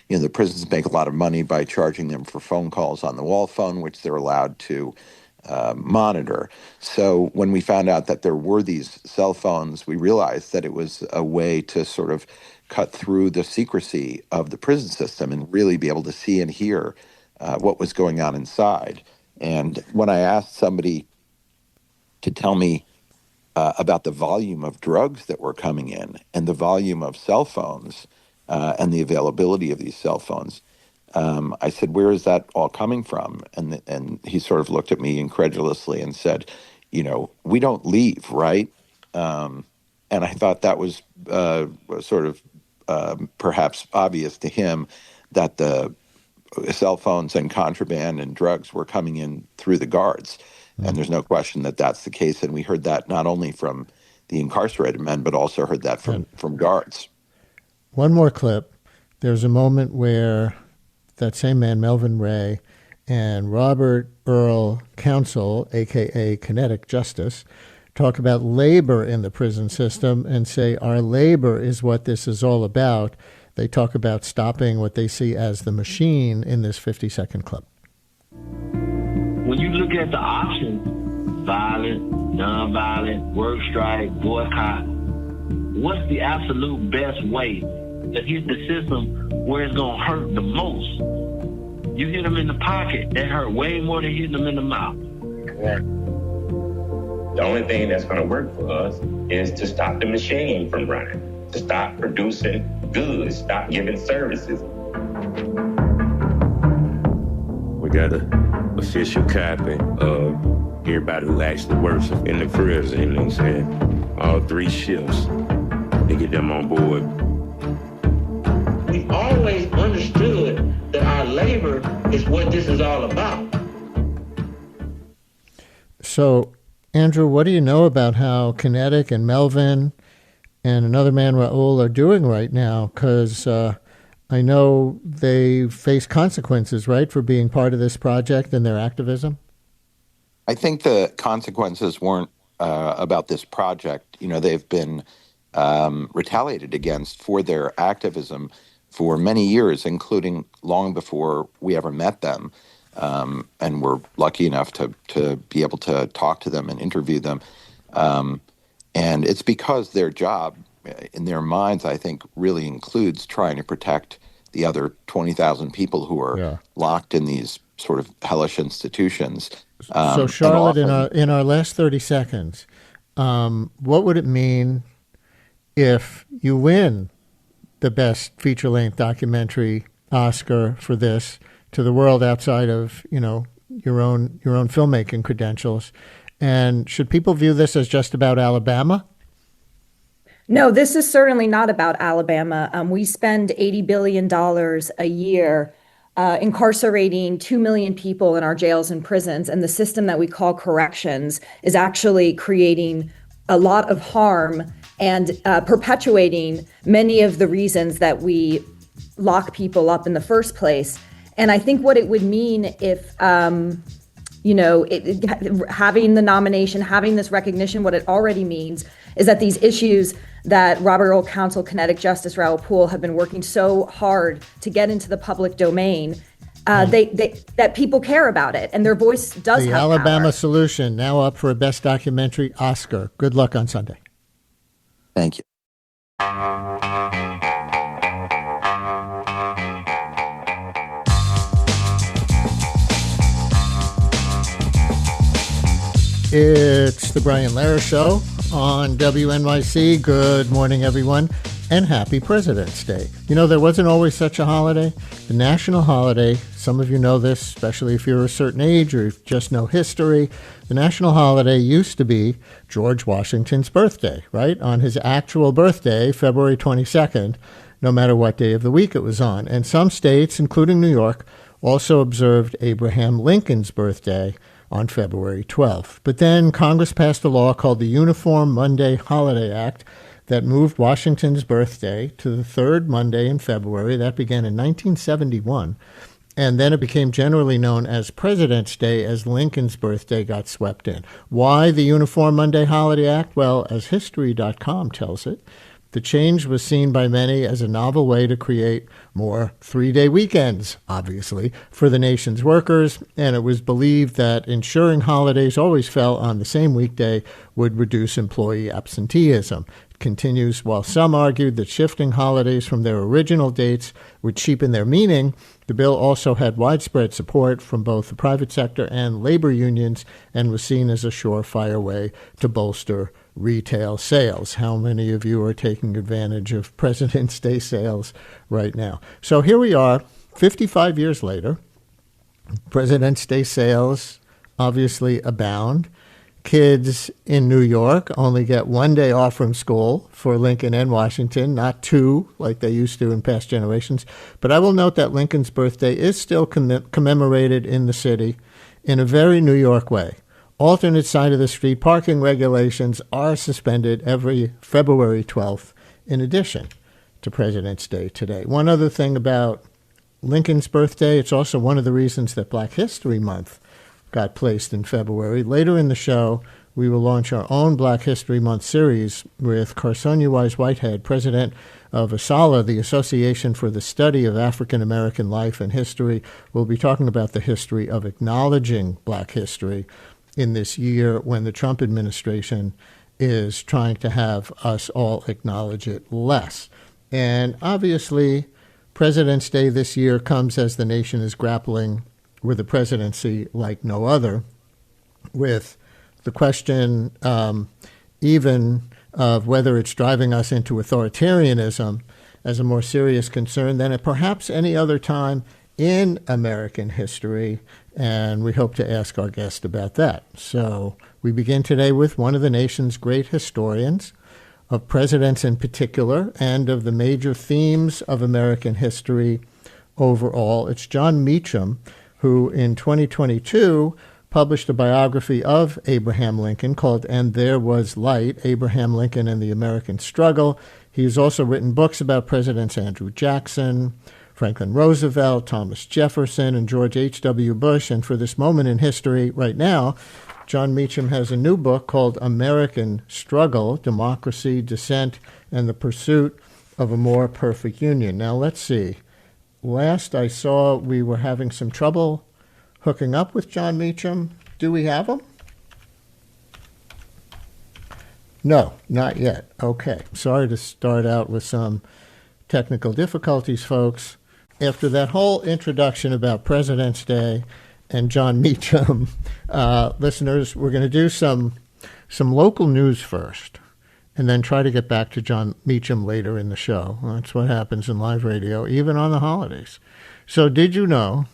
The prisons make a lot of money by charging them for phone calls on the wall phone, which they're allowed to monitor. So when we found out that there were these cell phones, we realized that it was a way to sort of cut through the secrecy of the prison system and really be able to see and hear what was going on inside. And when I asked somebody to tell me about the volume of drugs that were coming in and the volume of cell phones and the availability of these cell phones. I said, "Where is that all coming from?" And he sort of looked at me incredulously and said, "We don't leave, right?" And I thought that was sort of perhaps obvious to him that the cell phones and contraband and drugs were coming in through the guards. And there's no question that that's the case. And we heard that not only from the incarcerated men, but also heard that from guards. One more clip. There's a moment where that same man, Melvin Ray, and Robert Earl Counsel, a.k.a. Kinetic Justice, talk about labor in the prison system and say our labor is what this is all about. They talk about stopping what they see as the machine in this 50-second clip. When you look at the options, violent, non-violent, work strike, boycott, what's the absolute best way to hit the system where it's going to hurt the most? You hit them in the pocket, that hurt way more than hitting them in the mouth. Correct. The only thing that's going to work for us is to stop the machine from running, to stop producing goods, stop giving services. We got an official copy of everybody who actually works in the prison. You know what I'm saying? All 3 shifts to get them on board. We always understood that our labor is what this is all about. So, Andrew, what do you know about how Kinetic and Melvin and another man, Raul, are doing right now? Because I know they face consequences, right, for being part of this project and their activism? I think the consequences weren't about this project. They've been retaliated against for their activism for many years, including long before we ever met them. And we're lucky enough to be able to talk to them and interview them. And it's because their job, in their minds, I think, really includes trying to protect the other 20,000 people who are locked in these sort of hellish institutions. So, Charlotte, in our last 30 seconds, what would it mean if you win the Best Feature-Length Documentary Oscar for this to the world outside of, your own filmmaking credentials? And should people view this as just about Alabama? No, this is certainly not about Alabama. We spend $80 billion a year incarcerating 2 million people in our jails and prisons. And the system that we call corrections is actually creating a lot of harm and perpetuating many of the reasons that we lock people up in the first place. And I think what it would mean if, having the nomination, having this recognition, what it already means is that these issues that Robert Earl Counsel, Kinetic Justice, Raul Poole have been working so hard to get into the public domain, that people care about it and their voice does have The Alabama power. Solution, now up for a Best Documentary Oscar. Good luck on Sunday. Thank you. It's the Brian Lehrer Show on WNYC. Good morning, everyone, and happy President's Day. There wasn't always such a holiday. The national holiday, some of you know this, especially if you're a certain age or just know history, the national holiday used to be George Washington's birthday, right? On his actual birthday, February 22nd, no matter what day of the week it was on. And some states, including New York, also observed Abraham Lincoln's birthday on February 12th. But then Congress passed a law called the Uniform Monday Holiday Act that moved Washington's birthday to the third Monday in February. That began in 1971. And then it became generally known as President's Day as Lincoln's birthday got swept in. Why the Uniform Monday Holiday Act? Well, as History.com tells it, the change was seen by many as a novel way to create more 3-day weekends, obviously, for the nation's workers, and it was believed that ensuring holidays always fell on the same weekday would reduce employee absenteeism. It continues, while some argued that shifting holidays from their original dates would cheapen their meaning, the bill also had widespread support from both the private sector and labor unions and was seen as a surefire way to bolster retail sales. How many of you are taking advantage of President's Day sales right now? So here we are, 55 years later. President's Day sales obviously abound. Kids in New York only get 1 day off from school for Lincoln and Washington, not 2 like they used to in past generations. But I will note that Lincoln's birthday is still commemorated in the city in a very New York way. Alternate side of the street parking regulations are suspended every February 12th, in addition to President's Day today. One other thing about Lincoln's birthday, it's also one of the reasons that Black History Month got placed in February. Later in the show, we will launch our own Black History Month series with Carsonia Wise-Whitehead, president of ASALH, the Association for the Study of African American Life and History. We'll be talking about the history of acknowledging Black history in this year when the Trump administration is trying to have us all acknowledge it less. And obviously, President's Day this year comes as the nation is grappling with a presidency like no other, with the question even of whether it's driving us into authoritarianism as a more serious concern than at perhaps any other time in American history. And we hope to ask our guest about that. So we begin today with one of the nation's great historians, of presidents in particular, and of the major themes of American history overall. It's Jon Meacham, who in 2022 published a biography of Abraham Lincoln called And There Was Light, Abraham Lincoln and the American Struggle. He's also written books about Presidents Andrew Jackson, Franklin Roosevelt, Thomas Jefferson, and George H.W. Bush. And for this moment in history right now, Jon Meacham has a new book called American Struggle, Democracy, Dissent, and the Pursuit of a More Perfect Union. Now, let's see. Last I saw, we were having some trouble hooking up with Jon Meacham. Do we have him? No, not yet. Okay. Sorry to start out with some technical difficulties, folks. After that whole introduction about President's Day and Jon Meacham, listeners, we're going to do some local news first, and then try to get back to Jon Meacham later in the show. That's what happens in live radio, even on the holidays. So did you know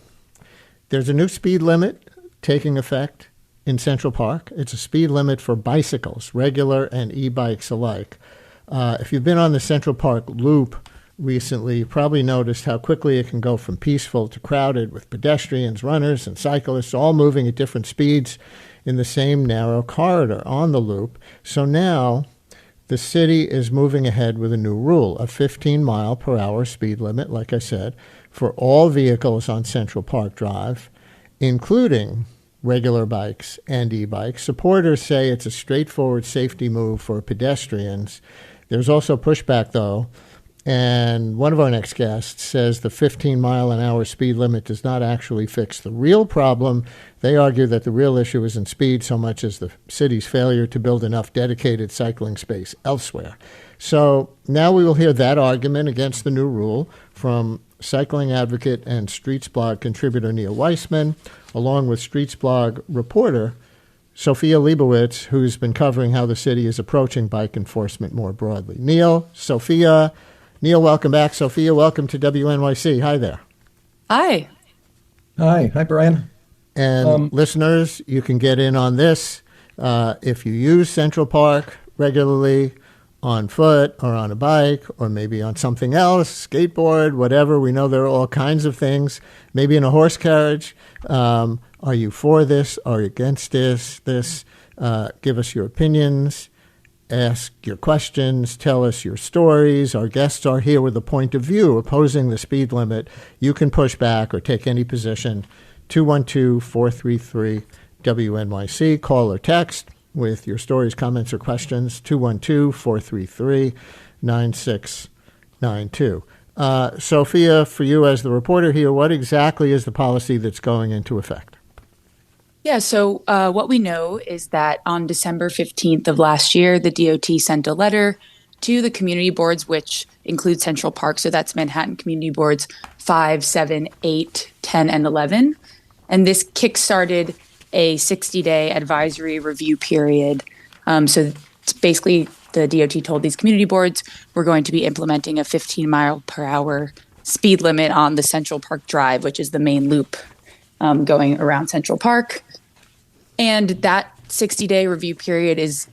there's a new speed limit taking effect in Central Park? It's a speed limit for bicycles, regular and e-bikes alike. If you've been on the Central Park Loop recently, you probably noticed how quickly it can go from peaceful to crowded, with pedestrians, runners, and cyclists all moving at different speeds in the same narrow corridor on the Loop. So now the city is moving ahead with a new rule, a 15-mile-per-hour speed limit, like I said, for all vehicles on Central Park Drive, including regular bikes and e-bikes. Supporters say it's a straightforward safety move for pedestrians. There's also pushback, though, and one of our next guests says the 15-mile-an-hour speed limit does not actually fix the real problem. They argue that the real issue isn't speed so much as the city's failure to build enough dedicated cycling space elsewhere. So now we will hear that argument against the new rule from cycling advocate and Streets Blog contributor Neil Weissman, along with Streets Blog reporter Sophia Leibowitz, who's been covering how the city is approaching bike enforcement more broadly. Neil, Sophia. Neil, welcome back. Sophia, welcome to WNYC. Hi there. Hi. Hi, Brian. And listeners, you can get in on this if you use Central Park regularly on foot or on a bike or maybe on something else, skateboard, whatever. We know there are all kinds of things, maybe in a horse carriage. Are you for this? Are you against this? Give us your opinions. Ask your questions, tell us your stories. Our guests are here with a point of view opposing the speed limit. You can push back or take any position. 212-433-WNYC. Call or text with your stories, comments, or questions. 212-433-9692. Sophia, for you as the reporter here, what exactly is the policy that's going into effect? Yeah, so what we know is that on December 15th of last year, the DOT sent a letter to the community boards, which include Central Park. So that's Manhattan Community Boards 5, 7, 8, 10, and 11. And this kickstarted a 60-day advisory review period. So basically the DOT told these community boards we're going to be implementing a 15-mile-per-hour speed limit on the Central Park Drive, which is the main loop going around Central Park. And that 60-day review period is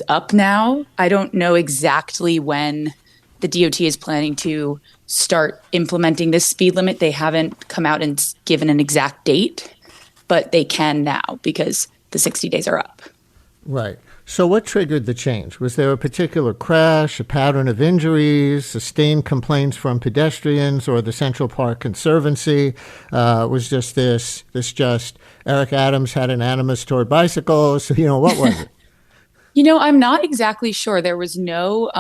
up now. I don't know exactly when the DOT is planning to start implementing this speed limit. They haven't come out and given an exact date, but they can now because the 60 days are up. Right. So what triggered the change? Was there a particular crash, a pattern of injuries, sustained complaints from pedestrians, or the Central Park Conservancy? Was just this just Eric Adams had an animus toward bicycles? What was it? I'm not exactly sure. There was no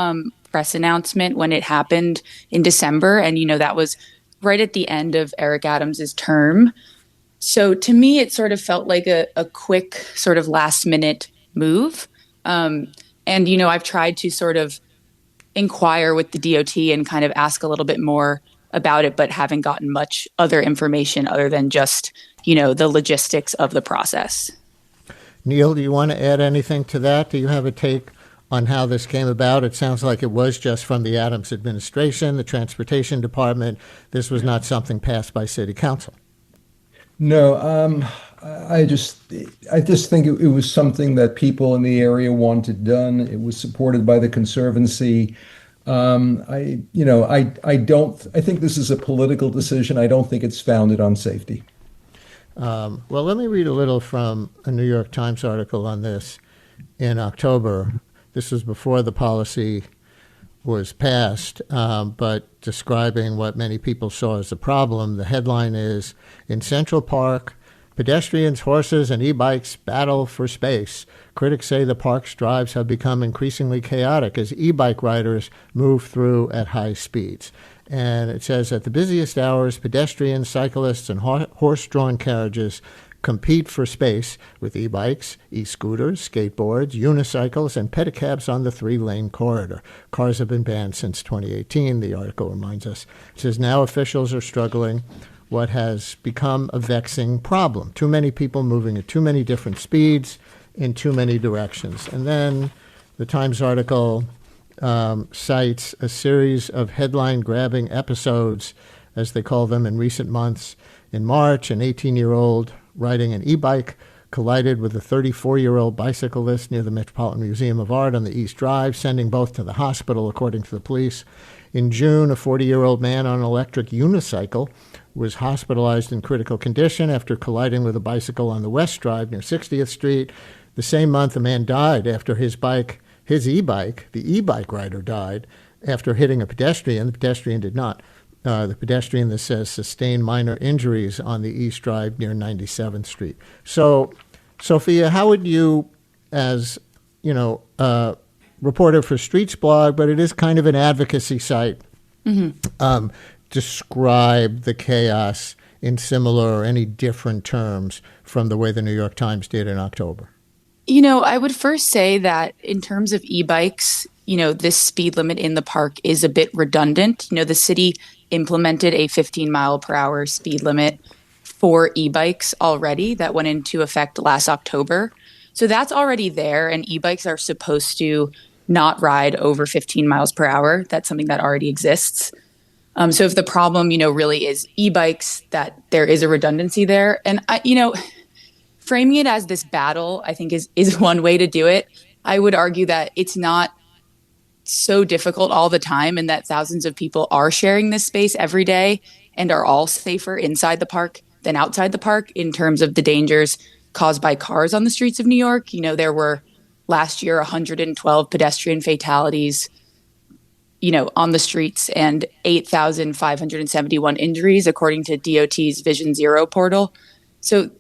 press announcement when it happened in December. And, that was right at the end of Eric Adams's term. So to me, it sort of felt like a quick sort of last minute move. And, I've tried to sort of inquire with the DOT and kind of ask a little bit more about it, but haven't gotten much other information other than just, the logistics of the process. Neil, do you want to add anything to that? Do you have a take on how this came about? It sounds like it was just from the Adams administration, the Transportation Department. This was not something passed by City Council. No, I just think it was something that people in the area wanted done. It was supported by the Conservancy. I think this is a political decision. I don't think it's founded on safety. Well, let me read a little from a New York Times article on this in October. This was before the policy was passed, but describing what many people saw as a problem. The headline is, "In Central Park, pedestrians, horses, and e-bikes battle for space. Critics say the park's drives have become increasingly chaotic as e-bike riders move through at high speeds." And it says, at the busiest hours, pedestrians, cyclists, and horse-drawn carriages compete for space with e-bikes, e-scooters, skateboards, unicycles, and pedicabs on the 3-lane corridor. Cars have been banned since 2018, the article reminds us. It says now officials are struggling what has become a vexing problem. Too many people moving at too many different speeds in too many directions. And then the Times article cites a series of headline-grabbing episodes, as they call them, in recent months. In March, an 18-year-old riding an e-bike collided with a 34-year-old bicyclist near the Metropolitan Museum of Art on the East Drive, sending both to the hospital, according to the police. In June, a 40-year-old man on an electric unicycle was hospitalized in critical condition after colliding with a bicycle on the West Drive near 60th Street. The same month, a man died after his e-bike, the e-bike rider died after hitting a pedestrian. The pedestrian did not. The pedestrian, this says, sustained minor injuries on the East Drive near 97th Street. So, Sophia, how would you, as, reporter for Streets Blog, but it is kind of an advocacy site, describe the chaos in similar or any different terms from the way the New York Times did in October? I would first say that in terms of e-bikes, this speed limit in the park is a bit redundant. The city implemented a 15-mile-per-hour speed limit for e-bikes already that went into effect last October. So that's already there, and e-bikes are supposed to not ride over 15 miles per hour. That's something that already exists. So if the problem, really is e-bikes, that there is a redundancy there. And, framing it as this battle, I think, is one way to do it. I would argue that it's not so difficult all the time and that thousands of people are sharing this space every day and are all safer inside the park than outside the park in terms of the dangers caused by cars on the streets of New York. There were last year 112 pedestrian fatalities, on the streets and 8,571 injuries, according to DOT's Vision Zero portal. So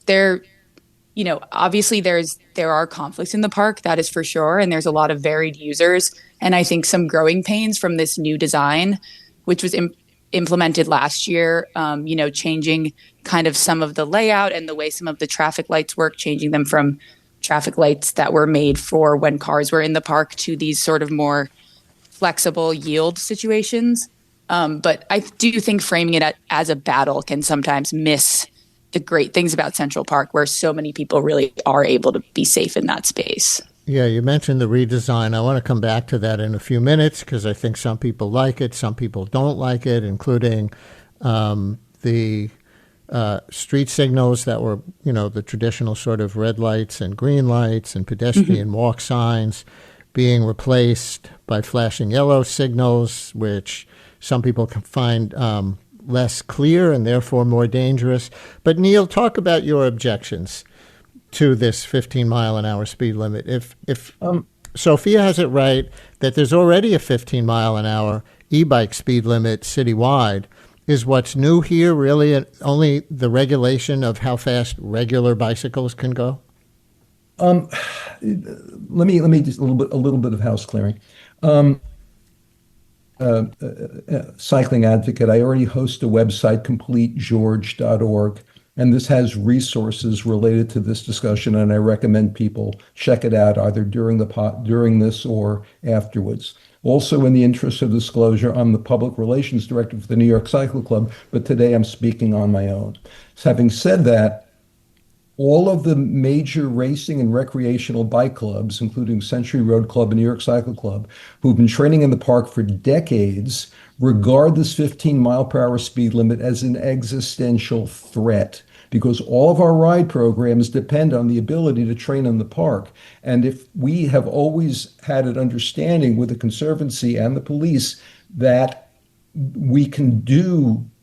obviously there are conflicts in the park, that is for sure, and there's a lot of varied users. And I think some growing pains from this new design, which was implemented last year, changing kind of some of the layout and the way some of the traffic lights work, changing them from traffic lights that were made for when cars were in the park to these sort of more flexible yield situations. But I do think framing it as a battle can sometimes miss the great things about Central Park, where so many people really are able to be safe in that space. Yeah, you mentioned the redesign. I want to come back to that in a few minutes because I think some people like it, some people don't like it, including the street signals that were, the traditional sort of red lights and green lights and pedestrian walk signs being replaced by flashing yellow signals, which some people can find less clear and therefore more dangerous. But Neil, talk about your objections to this 15-mile-an-hour speed limit. If Sophia has it right that there's already a 15-mile-an-hour e-bike speed lit citywide, is what's new here really only the regulation of how fast regular bicycles can go? Let me just a little bit of house clearing. Cycling advocate. I already host a website, completegeorge.org. And this has resources related to this discussion, and I recommend people check it out either during this or afterwards. Also, in the interest of disclosure, I'm the public relations director for the New York Cycle Club, but today I'm speaking on my own. So having said that, all of the major racing and recreational bike clubs, including Century Road Club and New York Cycle Club, who've been training in the park for decades, regard this 15-mile-per-hour speed limit as an existential threat, because all of our ride programs depend on the ability to train in the park. And if we have always had an understanding with the Conservancy and the police that we can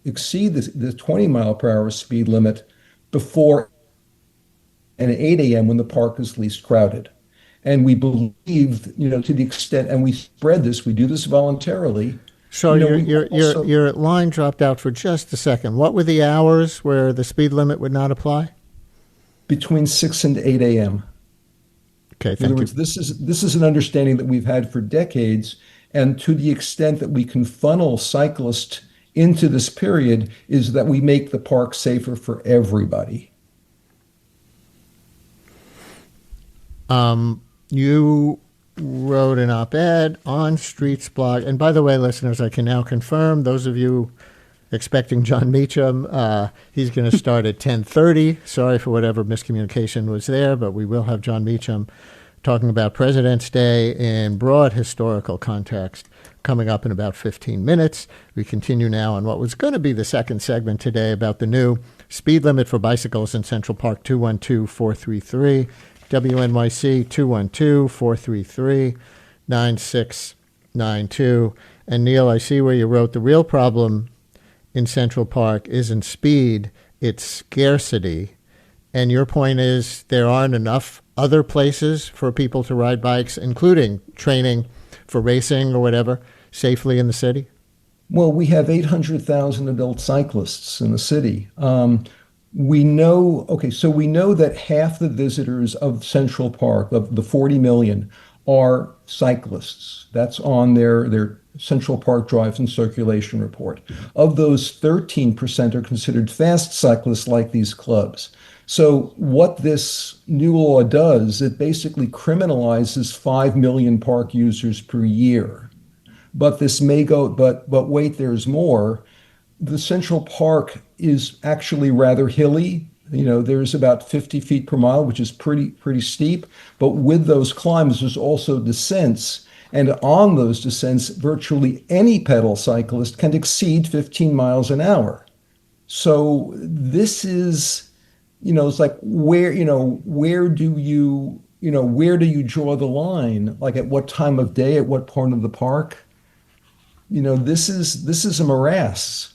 exceed the 20-mile-per-hour speed limit before and 8 a.m. when the park is least crowded. And we believe, to the extent, and we spread this, we do this voluntarily. So your line dropped out for just a second. What were the hours where the speed limit would not apply? Between 6 and 8 a.m. Okay, in other words, this is an understanding that we've had for decades, and to the extent that we can funnel cyclists into this period is that we make the park safer for everybody. You wrote an op-ed on Streets blog. And by the way, listeners, I can now confirm, those of you expecting John Meacham, he's going to start at 10:30. Sorry for whatever miscommunication was there, but we will have John Meacham talking about President's Day in broad historical context coming up in about 15 minutes. We continue now on what was going to be the second segment today about the new speed limit for bicycles in Central Park. 212-433. WNYC 212-433-9692. And Neil, I see where you wrote the real problem in Central Park isn't speed, it's scarcity. And your point is there aren't enough other places for people to ride bikes, including training for racing or whatever, safely in the city? Well, we have 800,000 adult cyclists in the city. We know that half the visitors of Central Park, of the 40 million, are cyclists. That's on their Central Park Drives and Circulation report. Of those, 13% are considered fast cyclists like these clubs. So what this new law does, it basically criminalizes 5 million park users per year. But this may go, but wait, there's more. The Central Park is actually rather hilly. There's about 50 feet per mile, which is pretty steep. But with those climbs, there's also descents. And on those descents, virtually any pedal cyclist can exceed 15 miles an hour. So this is, it's like where do you draw the line? Like at what time of day, at what part of the park? This is a morass.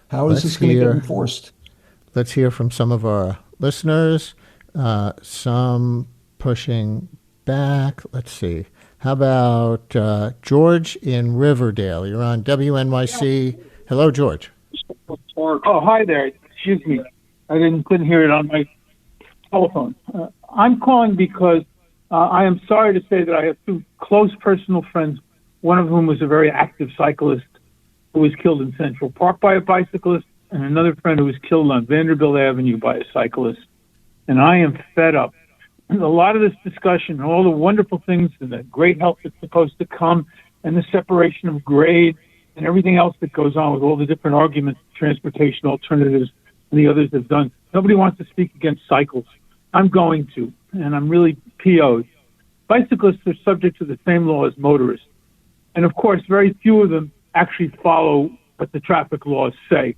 How is this going to get enforced? Let's hear from some of our listeners, some pushing back. Let's see. How about George in Riverdale? You're on WNYC. Hello, George. Oh, hi there. Excuse me. I couldn't hear it on my telephone. I'm calling because I am sorry to say that I have two close personal friends, one of whom was a very active cyclist who was killed in Central Park by a bicyclist, and another friend who was killed on Vanderbilt Avenue by a cyclist. And I am fed up. A lot of this discussion, and all the wonderful things and the great help that's supposed to come, and the separation of grade and everything else that goes on with all the different arguments, transportation alternatives, and the others have done. Nobody wants to speak against cycles. I'm going to. and I'm really PO'd. Bicyclists are subject to the same law as motorists. And of course, very few of them actually follow what the traffic laws say.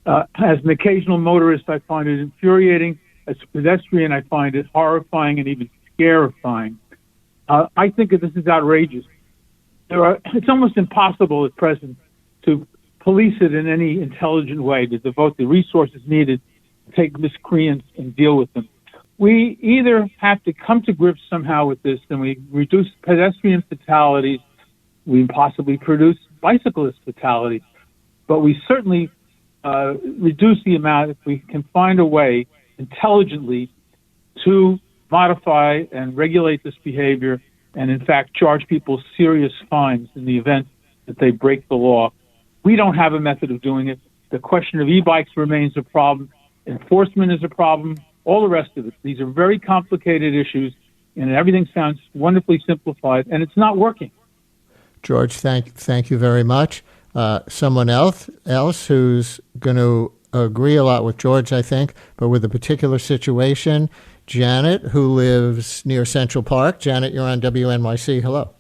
As an occasional motorist, I find it infuriating. As a pedestrian, I find it horrifying and even scarifying. I think that this is outrageous. It's almost impossible at present to police it in any intelligent way, to devote the resources needed to take miscreants and deal with them. We either have to come to grips somehow with this, and we reduce pedestrian fatalities, we possibly produce bicyclist fatalities, but we certainly reduce the amount if we can find a way intelligently to modify and regulate this behavior and, in fact, charge people serious fines in the event that they break the law. We don't have a method of doing it. The question of e-bikes remains a problem. Enforcement is a problem. All the rest of it. These are very complicated issues, and everything sounds wonderfully simplified, and it's not working. George, thank you very much. Someone else who's going to agree a lot with George, I think, but with a particular situation, Janet, who lives near Central Park. Janet, you're on WNYC. Hello.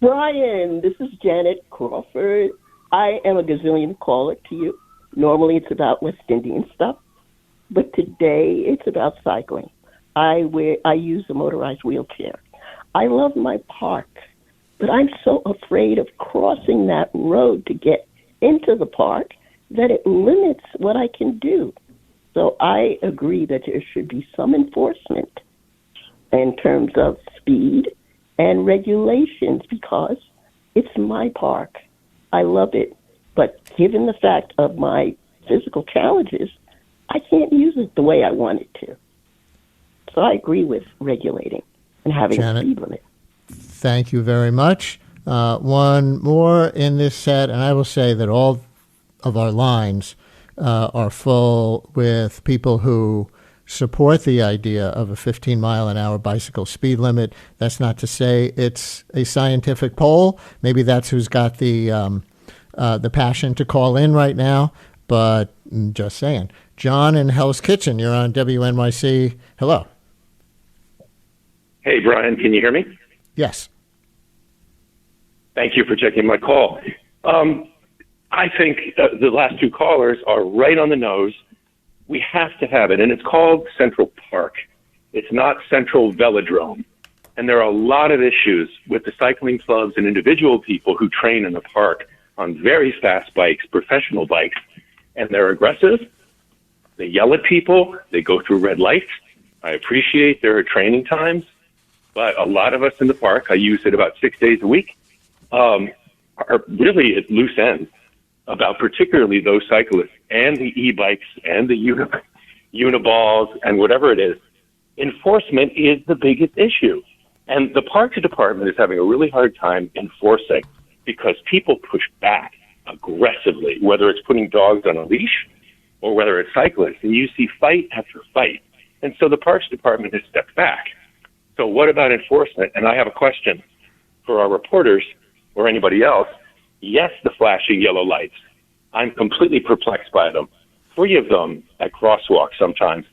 Brian, this is Janet Crawford. I am a gazillion caller to you. Normally it's about West Indian stuff, but today it's about cycling. I use a motorized wheelchair. I love my park, but I'm so afraid of crossing that road to get into the park that it limits what I can do. So I agree that there should be some enforcement in terms of speed and regulations because it's my park. I love it. But given the fact of my physical challenges, I can't use it the way I want it to. So I agree with regulating and having a speed limit. Thank you very much. One more in this set, and I will say that all of our lines are full with people who support the idea of a 15-mile-an-hour bicycle speed limit. That's not to say it's a scientific poll. Maybe that's who's got the passion to call in right now, but just saying. John in Hell's Kitchen, you're on WNYC. Hello. Hey, Brian, can you hear me? Yes. Thank you for taking my call. I think the last two callers are right on the nose. We have to have it, and it's called Central Park. It's not Central Velodrome. And there are a lot of issues with the cycling clubs and individual people who train in the park on very fast bikes, professional bikes, and they're aggressive. They yell at people. They go through red lights. I appreciate there are training times, but a lot of us in the park, I use it about 6 days a week, are really at loose ends about particularly those cyclists and the e-bikes and the uniballs and whatever it is. Enforcement is the biggest issue. And the Parks Department is having a really hard time enforcing because people push back aggressively, whether it's putting dogs on a leash or whether it's cyclists. And you see fight after fight. And so the Parks Department has stepped back. So what about enforcement? And I have a question for our reporters or anybody else. Yes, the flashing yellow lights. I'm completely perplexed by them. 3 of them at crosswalks sometimes.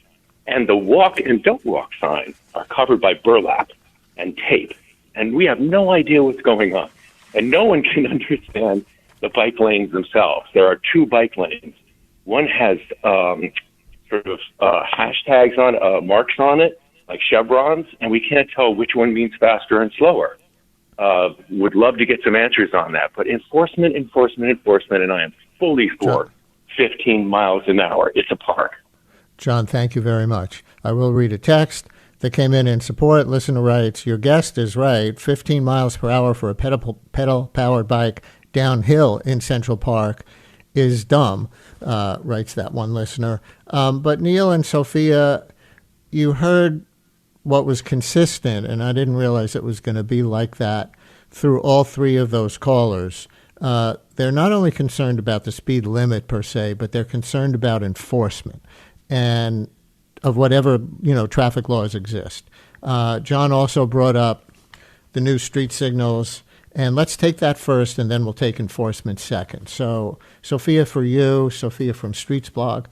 And the walk and don't walk signs are covered by burlap and tape. And we have no idea what's going on. And no one can understand the bike lanes themselves. There are 2 bike lanes. One has hashtags on marks on it, like chevrons, and we can't tell which one means faster and slower. Would love to get some answers on that. But enforcement, and I am fully for 15 miles an hour. It's a park. John, thank you very much. I will read a text that came in support. Listener writes, your guest is right. 15 miles per hour for a pedal-powered bike downhill in Central Park is dumb, writes that one listener. But Neil and Sophia, you heard what was consistent, and I didn't realize it was going to be like that through all 3 of those callers. They're not only concerned about the speed limit per se, but they're concerned about enforcement and of whatever, traffic laws exist. John also brought up the new street signals, and let's take that first, and then we'll take enforcement second. So, Sophia, for you, Sophia from Streets Blog,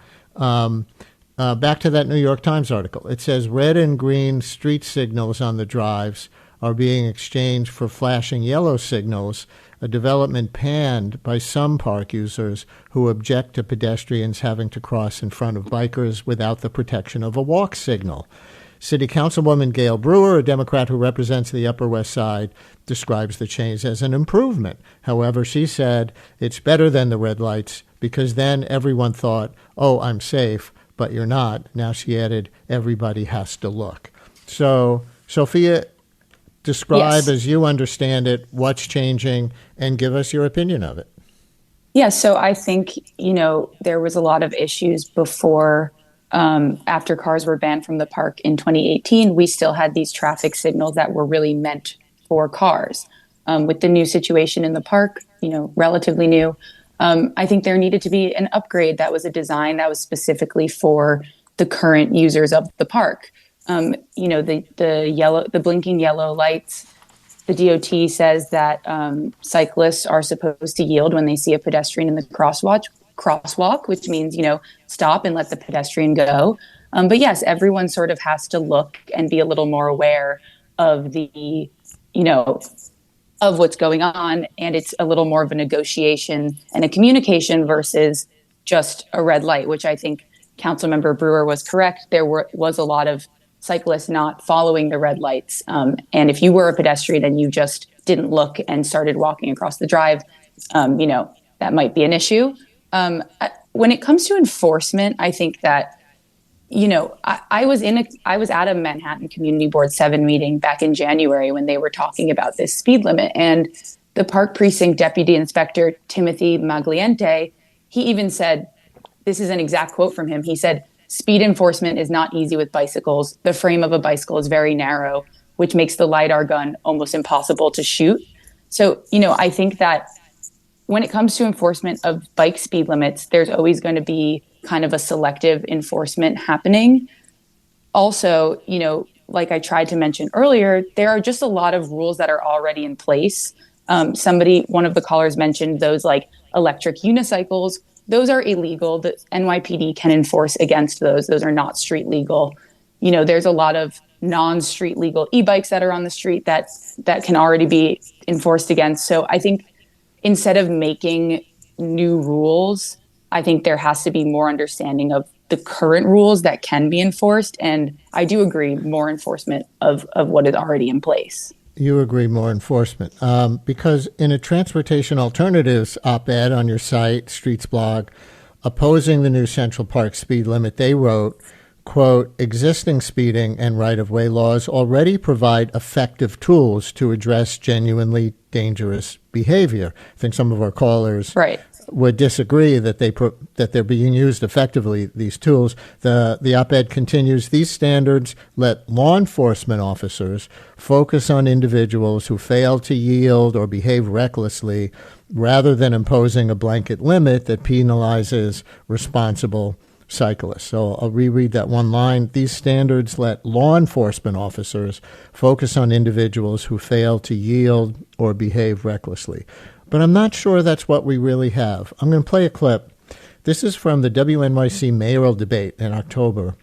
back to that New York Times article. It says red and green street signals on the drives are being exchanged for flashing yellow signals, a development panned by some park users who object to pedestrians having to cross in front of bikers without the protection of a walk signal. City Councilwoman Gail Brewer, a Democrat who represents the Upper West Side, describes the change as an improvement. However, she said it's better than the red lights because then everyone thought, oh, I'm safe, but you're not. Now, she added, everybody has to look. So, Sophia, describe as you understand it what's changing and give us your opinion of it. Yeah, so I think, there was a lot of issues before, after cars were banned from the park in 2018, we still had these traffic signals that were really meant for cars. With the new situation in the park, relatively new, I think there needed to be an upgrade that was a design that was specifically for the current users of the park. The blinking yellow lights, the DOT says that cyclists are supposed to yield when they see a pedestrian in the crosswalk, which means, stop and let the pedestrian go. But yes, everyone sort of has to look and be a little more aware of the, of what's going on. And it's a little more of a negotiation and a communication versus just a red light, which I think Councilmember Brewer was correct. There was a lot of cyclists not following the red lights. And if you were a pedestrian and you just didn't look and started walking across the drive, that might be an issue. When it comes to enforcement, I think that, I was at a Manhattan Community Board 7 meeting back in January when they were talking about this speed limit, and the Park Precinct Deputy Inspector Timothy Magliente, he even said, this is an exact quote from him. He said, "Speed enforcement is not easy with bicycles. The frame of a bicycle is very narrow, which makes the LiDAR gun almost impossible to shoot." So, I think that when it comes to enforcement of bike speed limits, there's always going to be kind of a selective enforcement happening. Also, like I tried to mention earlier, there are just a lot of rules that are already in place. One of the callers mentioned those like electric unicycles. Those are illegal. The NYPD can enforce against those. Those are not street legal. There's a lot of non-street legal e-bikes that are on the street that can already be enforced against. So I think instead of making new rules, I think there has to be more understanding of the current rules that can be enforced. And I do agree, more enforcement of what is already in place. You agree, more enforcement. Because in a transportation alternatives op-ed on your site, Streets blog, opposing the new Central Park speed limit, they wrote, quote, "Existing speeding and right-of-way laws already provide effective tools to address genuinely dangerous behavior." I think some of our callers would disagree that they're being used effectively, these tools. The op-ed continues, "These standards let law enforcement officers focus on individuals who fail to yield or behave recklessly rather than imposing a blanket limit that penalizes responsible cyclists." So I'll reread that one line. "These standards let law enforcement officers focus on individuals who fail to yield or behave recklessly." But I'm not sure that's what we really have. I'm going to play a clip. This is from the WNYC mayoral debate in October,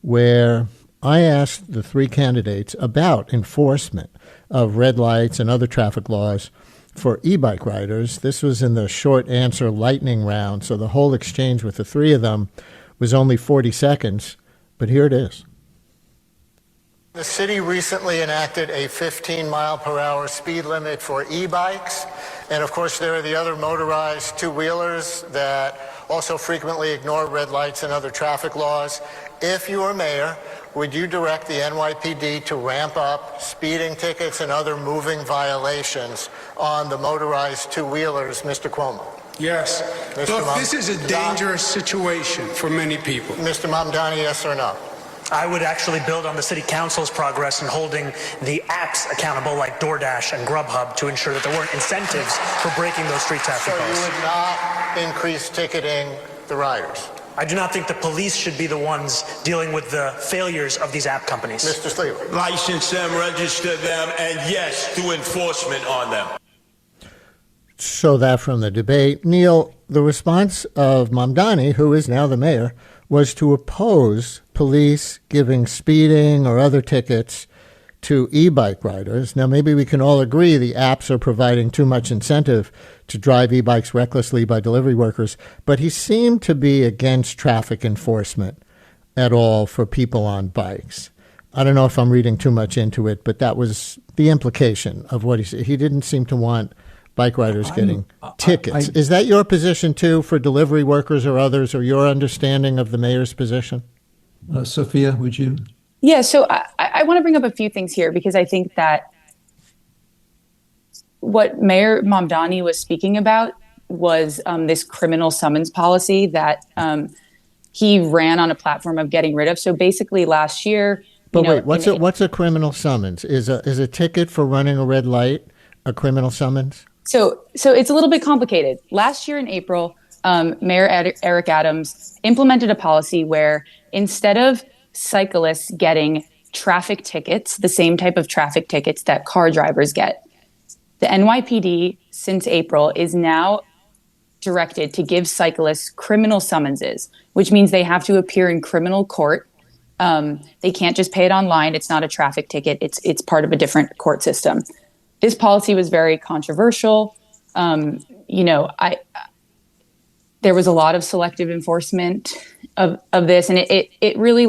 where I asked the three candidates about enforcement of red lights and other traffic laws for e-bike riders. This was in the short answer lightning round, so the whole exchange with the three of them was only 40 seconds, but here it is. The city recently enacted a 15-mile-per-hour speed limit for e-bikes. And, of course, there are the other motorized two-wheelers that also frequently ignore red lights and other traffic laws. If you were mayor, would you direct the NYPD to ramp up speeding tickets and other moving violations on the motorized two-wheelers, Mr. Cuomo? Yes. Look, this is a dangerous situation for many people. Mr. Mamdani, yes or no? I would actually build on the city council's progress in holding the apps accountable like DoorDash and Grubhub to ensure that there weren't incentives for breaking those street traffic laws. So you would not increase ticketing the riders? I do not think the police should be the ones dealing with the failures of these app companies. Mr. Sleeper. License them, register them, and yes, do enforcement on them. So that from the debate. Neil, the response of Mamdani, who is now the mayor, was to oppose police giving speeding or other tickets to e-bike riders. Now, maybe we can all agree the apps are providing too much incentive to drive e-bikes recklessly by delivery workers, but he seemed to be against traffic enforcement at all for people on bikes. I don't know if I'm reading too much into it, but that was the implication of what he said. He didn't seem to want bike riders getting tickets. Is that your position too for delivery workers or others, or your understanding of the mayor's position? Sophia, would you? Yeah, so I want to bring up a few things here because I think that what Mayor Mamdani was speaking about was this criminal summons policy that he ran on a platform of getting rid of. So basically last year... But wait, what's a criminal summons? Is a ticket for running a red light a criminal summons? So it's a little bit complicated. Last year in April, Mayor Eric Adams implemented a policy where instead of cyclists getting traffic tickets, the same type of traffic tickets that car drivers get, the NYPD since April is now directed to give cyclists criminal summonses, which means they have to appear in criminal court. They can't just pay it online. It's not a traffic ticket. It's part of a different court system. This policy was very controversial. There was a lot of selective enforcement of this, and it really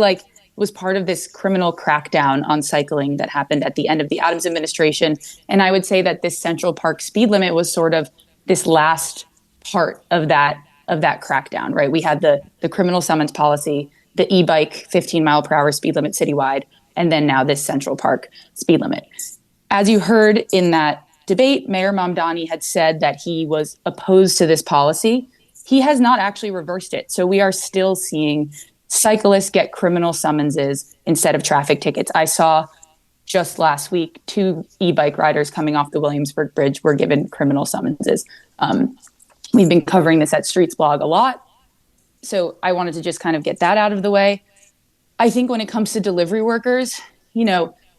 was part of this criminal crackdown on cycling that happened at the end of the Adams administration. And I would say that this Central Park speed limit was sort of this last part of that crackdown, right? We had the criminal summons policy, the e-bike 15 mile per hour speed limit citywide, and then now this Central Park speed limit. As you heard in that debate, Mayor Mamdani had said that he was opposed to this policy. He has not actually reversed it. So we are still seeing cyclists get criminal summonses instead of traffic tickets. I saw just last week 2 e-bike riders coming off the Williamsburg Bridge were given criminal summonses. We've been covering this at Streets Blog a lot. So I wanted to just kind of get that out of the way. I think when it comes to delivery workers,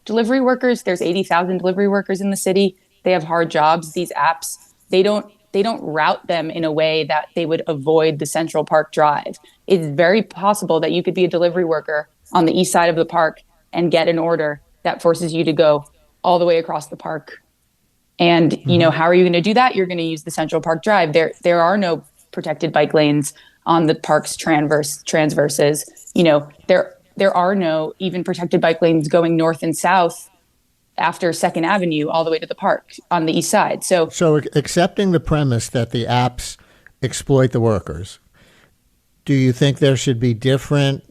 delivery workers, there's 80,000 delivery workers in the city. They have hard jobs. These apps, they don't route them in a way that they would avoid the Central Park Drive. It's very possible that you could be a delivery worker on the east side of the park and get an order that forces you to go all the way across the park. And, how are you going to do that? You're going to use the Central Park Drive. There are no protected bike lanes on the park's transverses. There are no even protected bike lanes going north and south after 2nd Avenue all the way to the park on the east side. So accepting the premise that the apps exploit the workers, do you think there should be different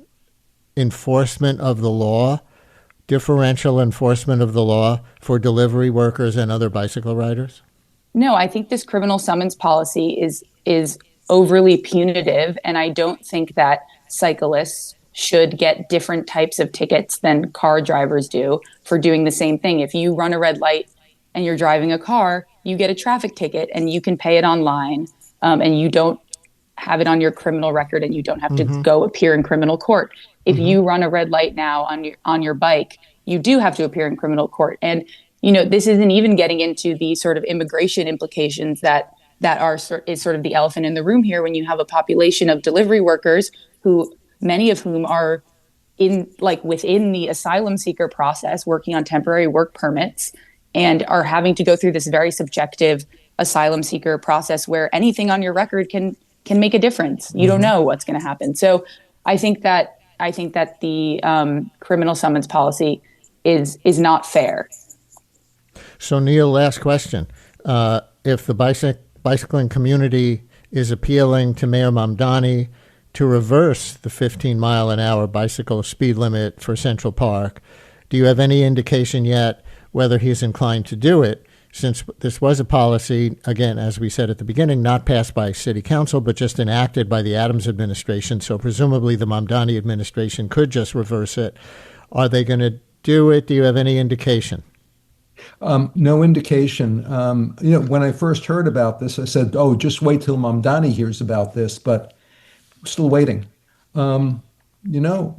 enforcement of the law, differential enforcement of the law for delivery workers and other bicycle riders? No, I think this criminal summons policy is overly punitive, and I don't think that cyclists should get different types of tickets than car drivers do for doing the same thing. If you run a red light and you're driving a car, you get a traffic ticket and you can pay it online, and you don't have it on your criminal record and you don't have to go appear in criminal court. If you run a red light now on your bike, you do have to appear in criminal court. And, this isn't even getting into the sort of immigration implications that is sort of the elephant in the room here when you have a population of delivery workers who many of whom are within the asylum seeker process, working on temporary work permits, and are having to go through this very subjective asylum seeker process where anything on your record can make a difference. You don't know what's going to happen. So I think that the criminal summons policy is not fair. So Neil, last question. If the bicycling community is appealing to Mayor Mamdani to reverse the 15-mile-an-hour bicycle speed limit for Central Park, do you have any indication yet whether he's inclined to do it, since this was a policy, again, as we said at the beginning, not passed by City Council, but just enacted by the Adams administration, so presumably the Mamdani administration could just reverse it. Are they going to do it? Do you have any indication? No indication. When I first heard about this, I said, just wait till Mamdani hears about this, but we're still waiting. No.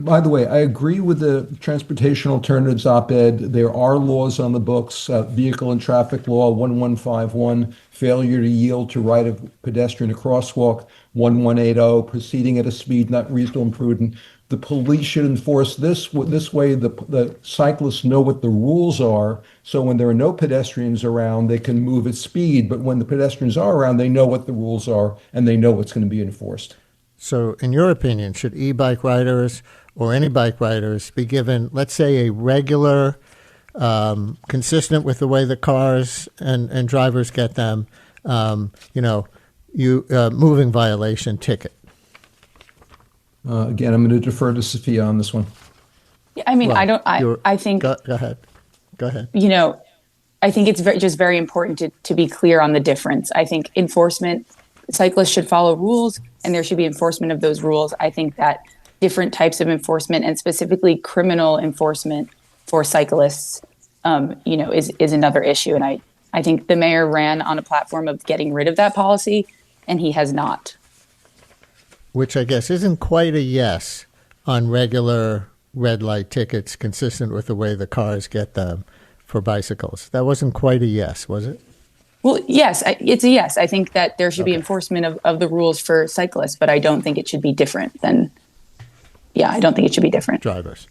By the way, I agree with the Transportation Alternatives op-ed. There are laws on the books, Vehicle and Traffic Law 1151, failure to yield to right of pedestrian to crosswalk 1180, proceeding at a speed not reasonable and prudent. The police should enforce this way. The cyclists know what the rules are, so when there are no pedestrians around, they can move at speed. But when the pedestrians are around, they know what the rules are and they know what's going to be enforced. So, in your opinion, should e-bike riders or any bike riders be given, let's say, a regular, consistent with the way the cars and drivers get them, moving violation ticket? Again, I'm going to defer to Sophia on this one. Yeah, I mean, I think. Go ahead. I think it's just very important to be clear on the difference. I think enforcement, cyclists should follow rules, and there should be enforcement of those rules. I think that different types of enforcement, and specifically criminal enforcement for cyclists, is another issue. And I think the mayor ran on a platform of getting rid of that policy, and he has not. Which I guess isn't quite a yes on regular red light tickets consistent with the way the cars get them for bicycles. That wasn't quite a yes, was it? Well, yes, it's a yes. I think that there should be enforcement of the rules for cyclists, but I don't think it should be different than, I don't think it should be different. Drivers.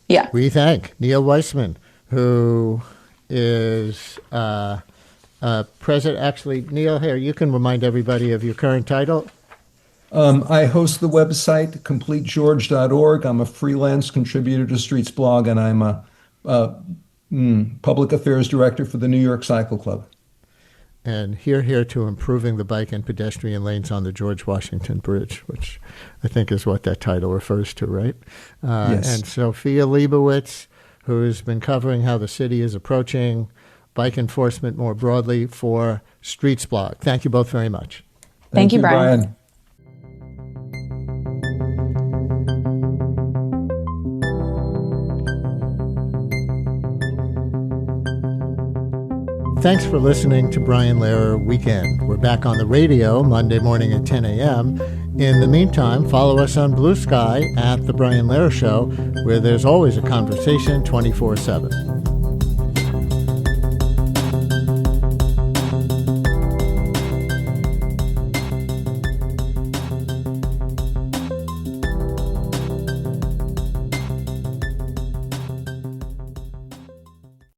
Yeah. We thank Neil Weissman, who is president. Actually, Neil, here, you can remind everybody of your current title. I host the website, CompleteGeorge.org. I'm a freelance contributor to Streets Blog, and I'm a public affairs director for the New York Cycle Club. And here to improving the bike and pedestrian lanes on the George Washington Bridge, which I think is what that title refers to, right? Yes. And Sophia Leibowitz, who's been covering how the city is approaching bike enforcement more broadly for Streets Blog. Thank you both very much. Thank you, Brian. Thanks for listening to Brian Lehrer Weekend. We're back on the radio Monday morning at 10 a.m. In the meantime, follow us on Blue Sky at The Brian Lehrer Show, where there's always a conversation 24/7.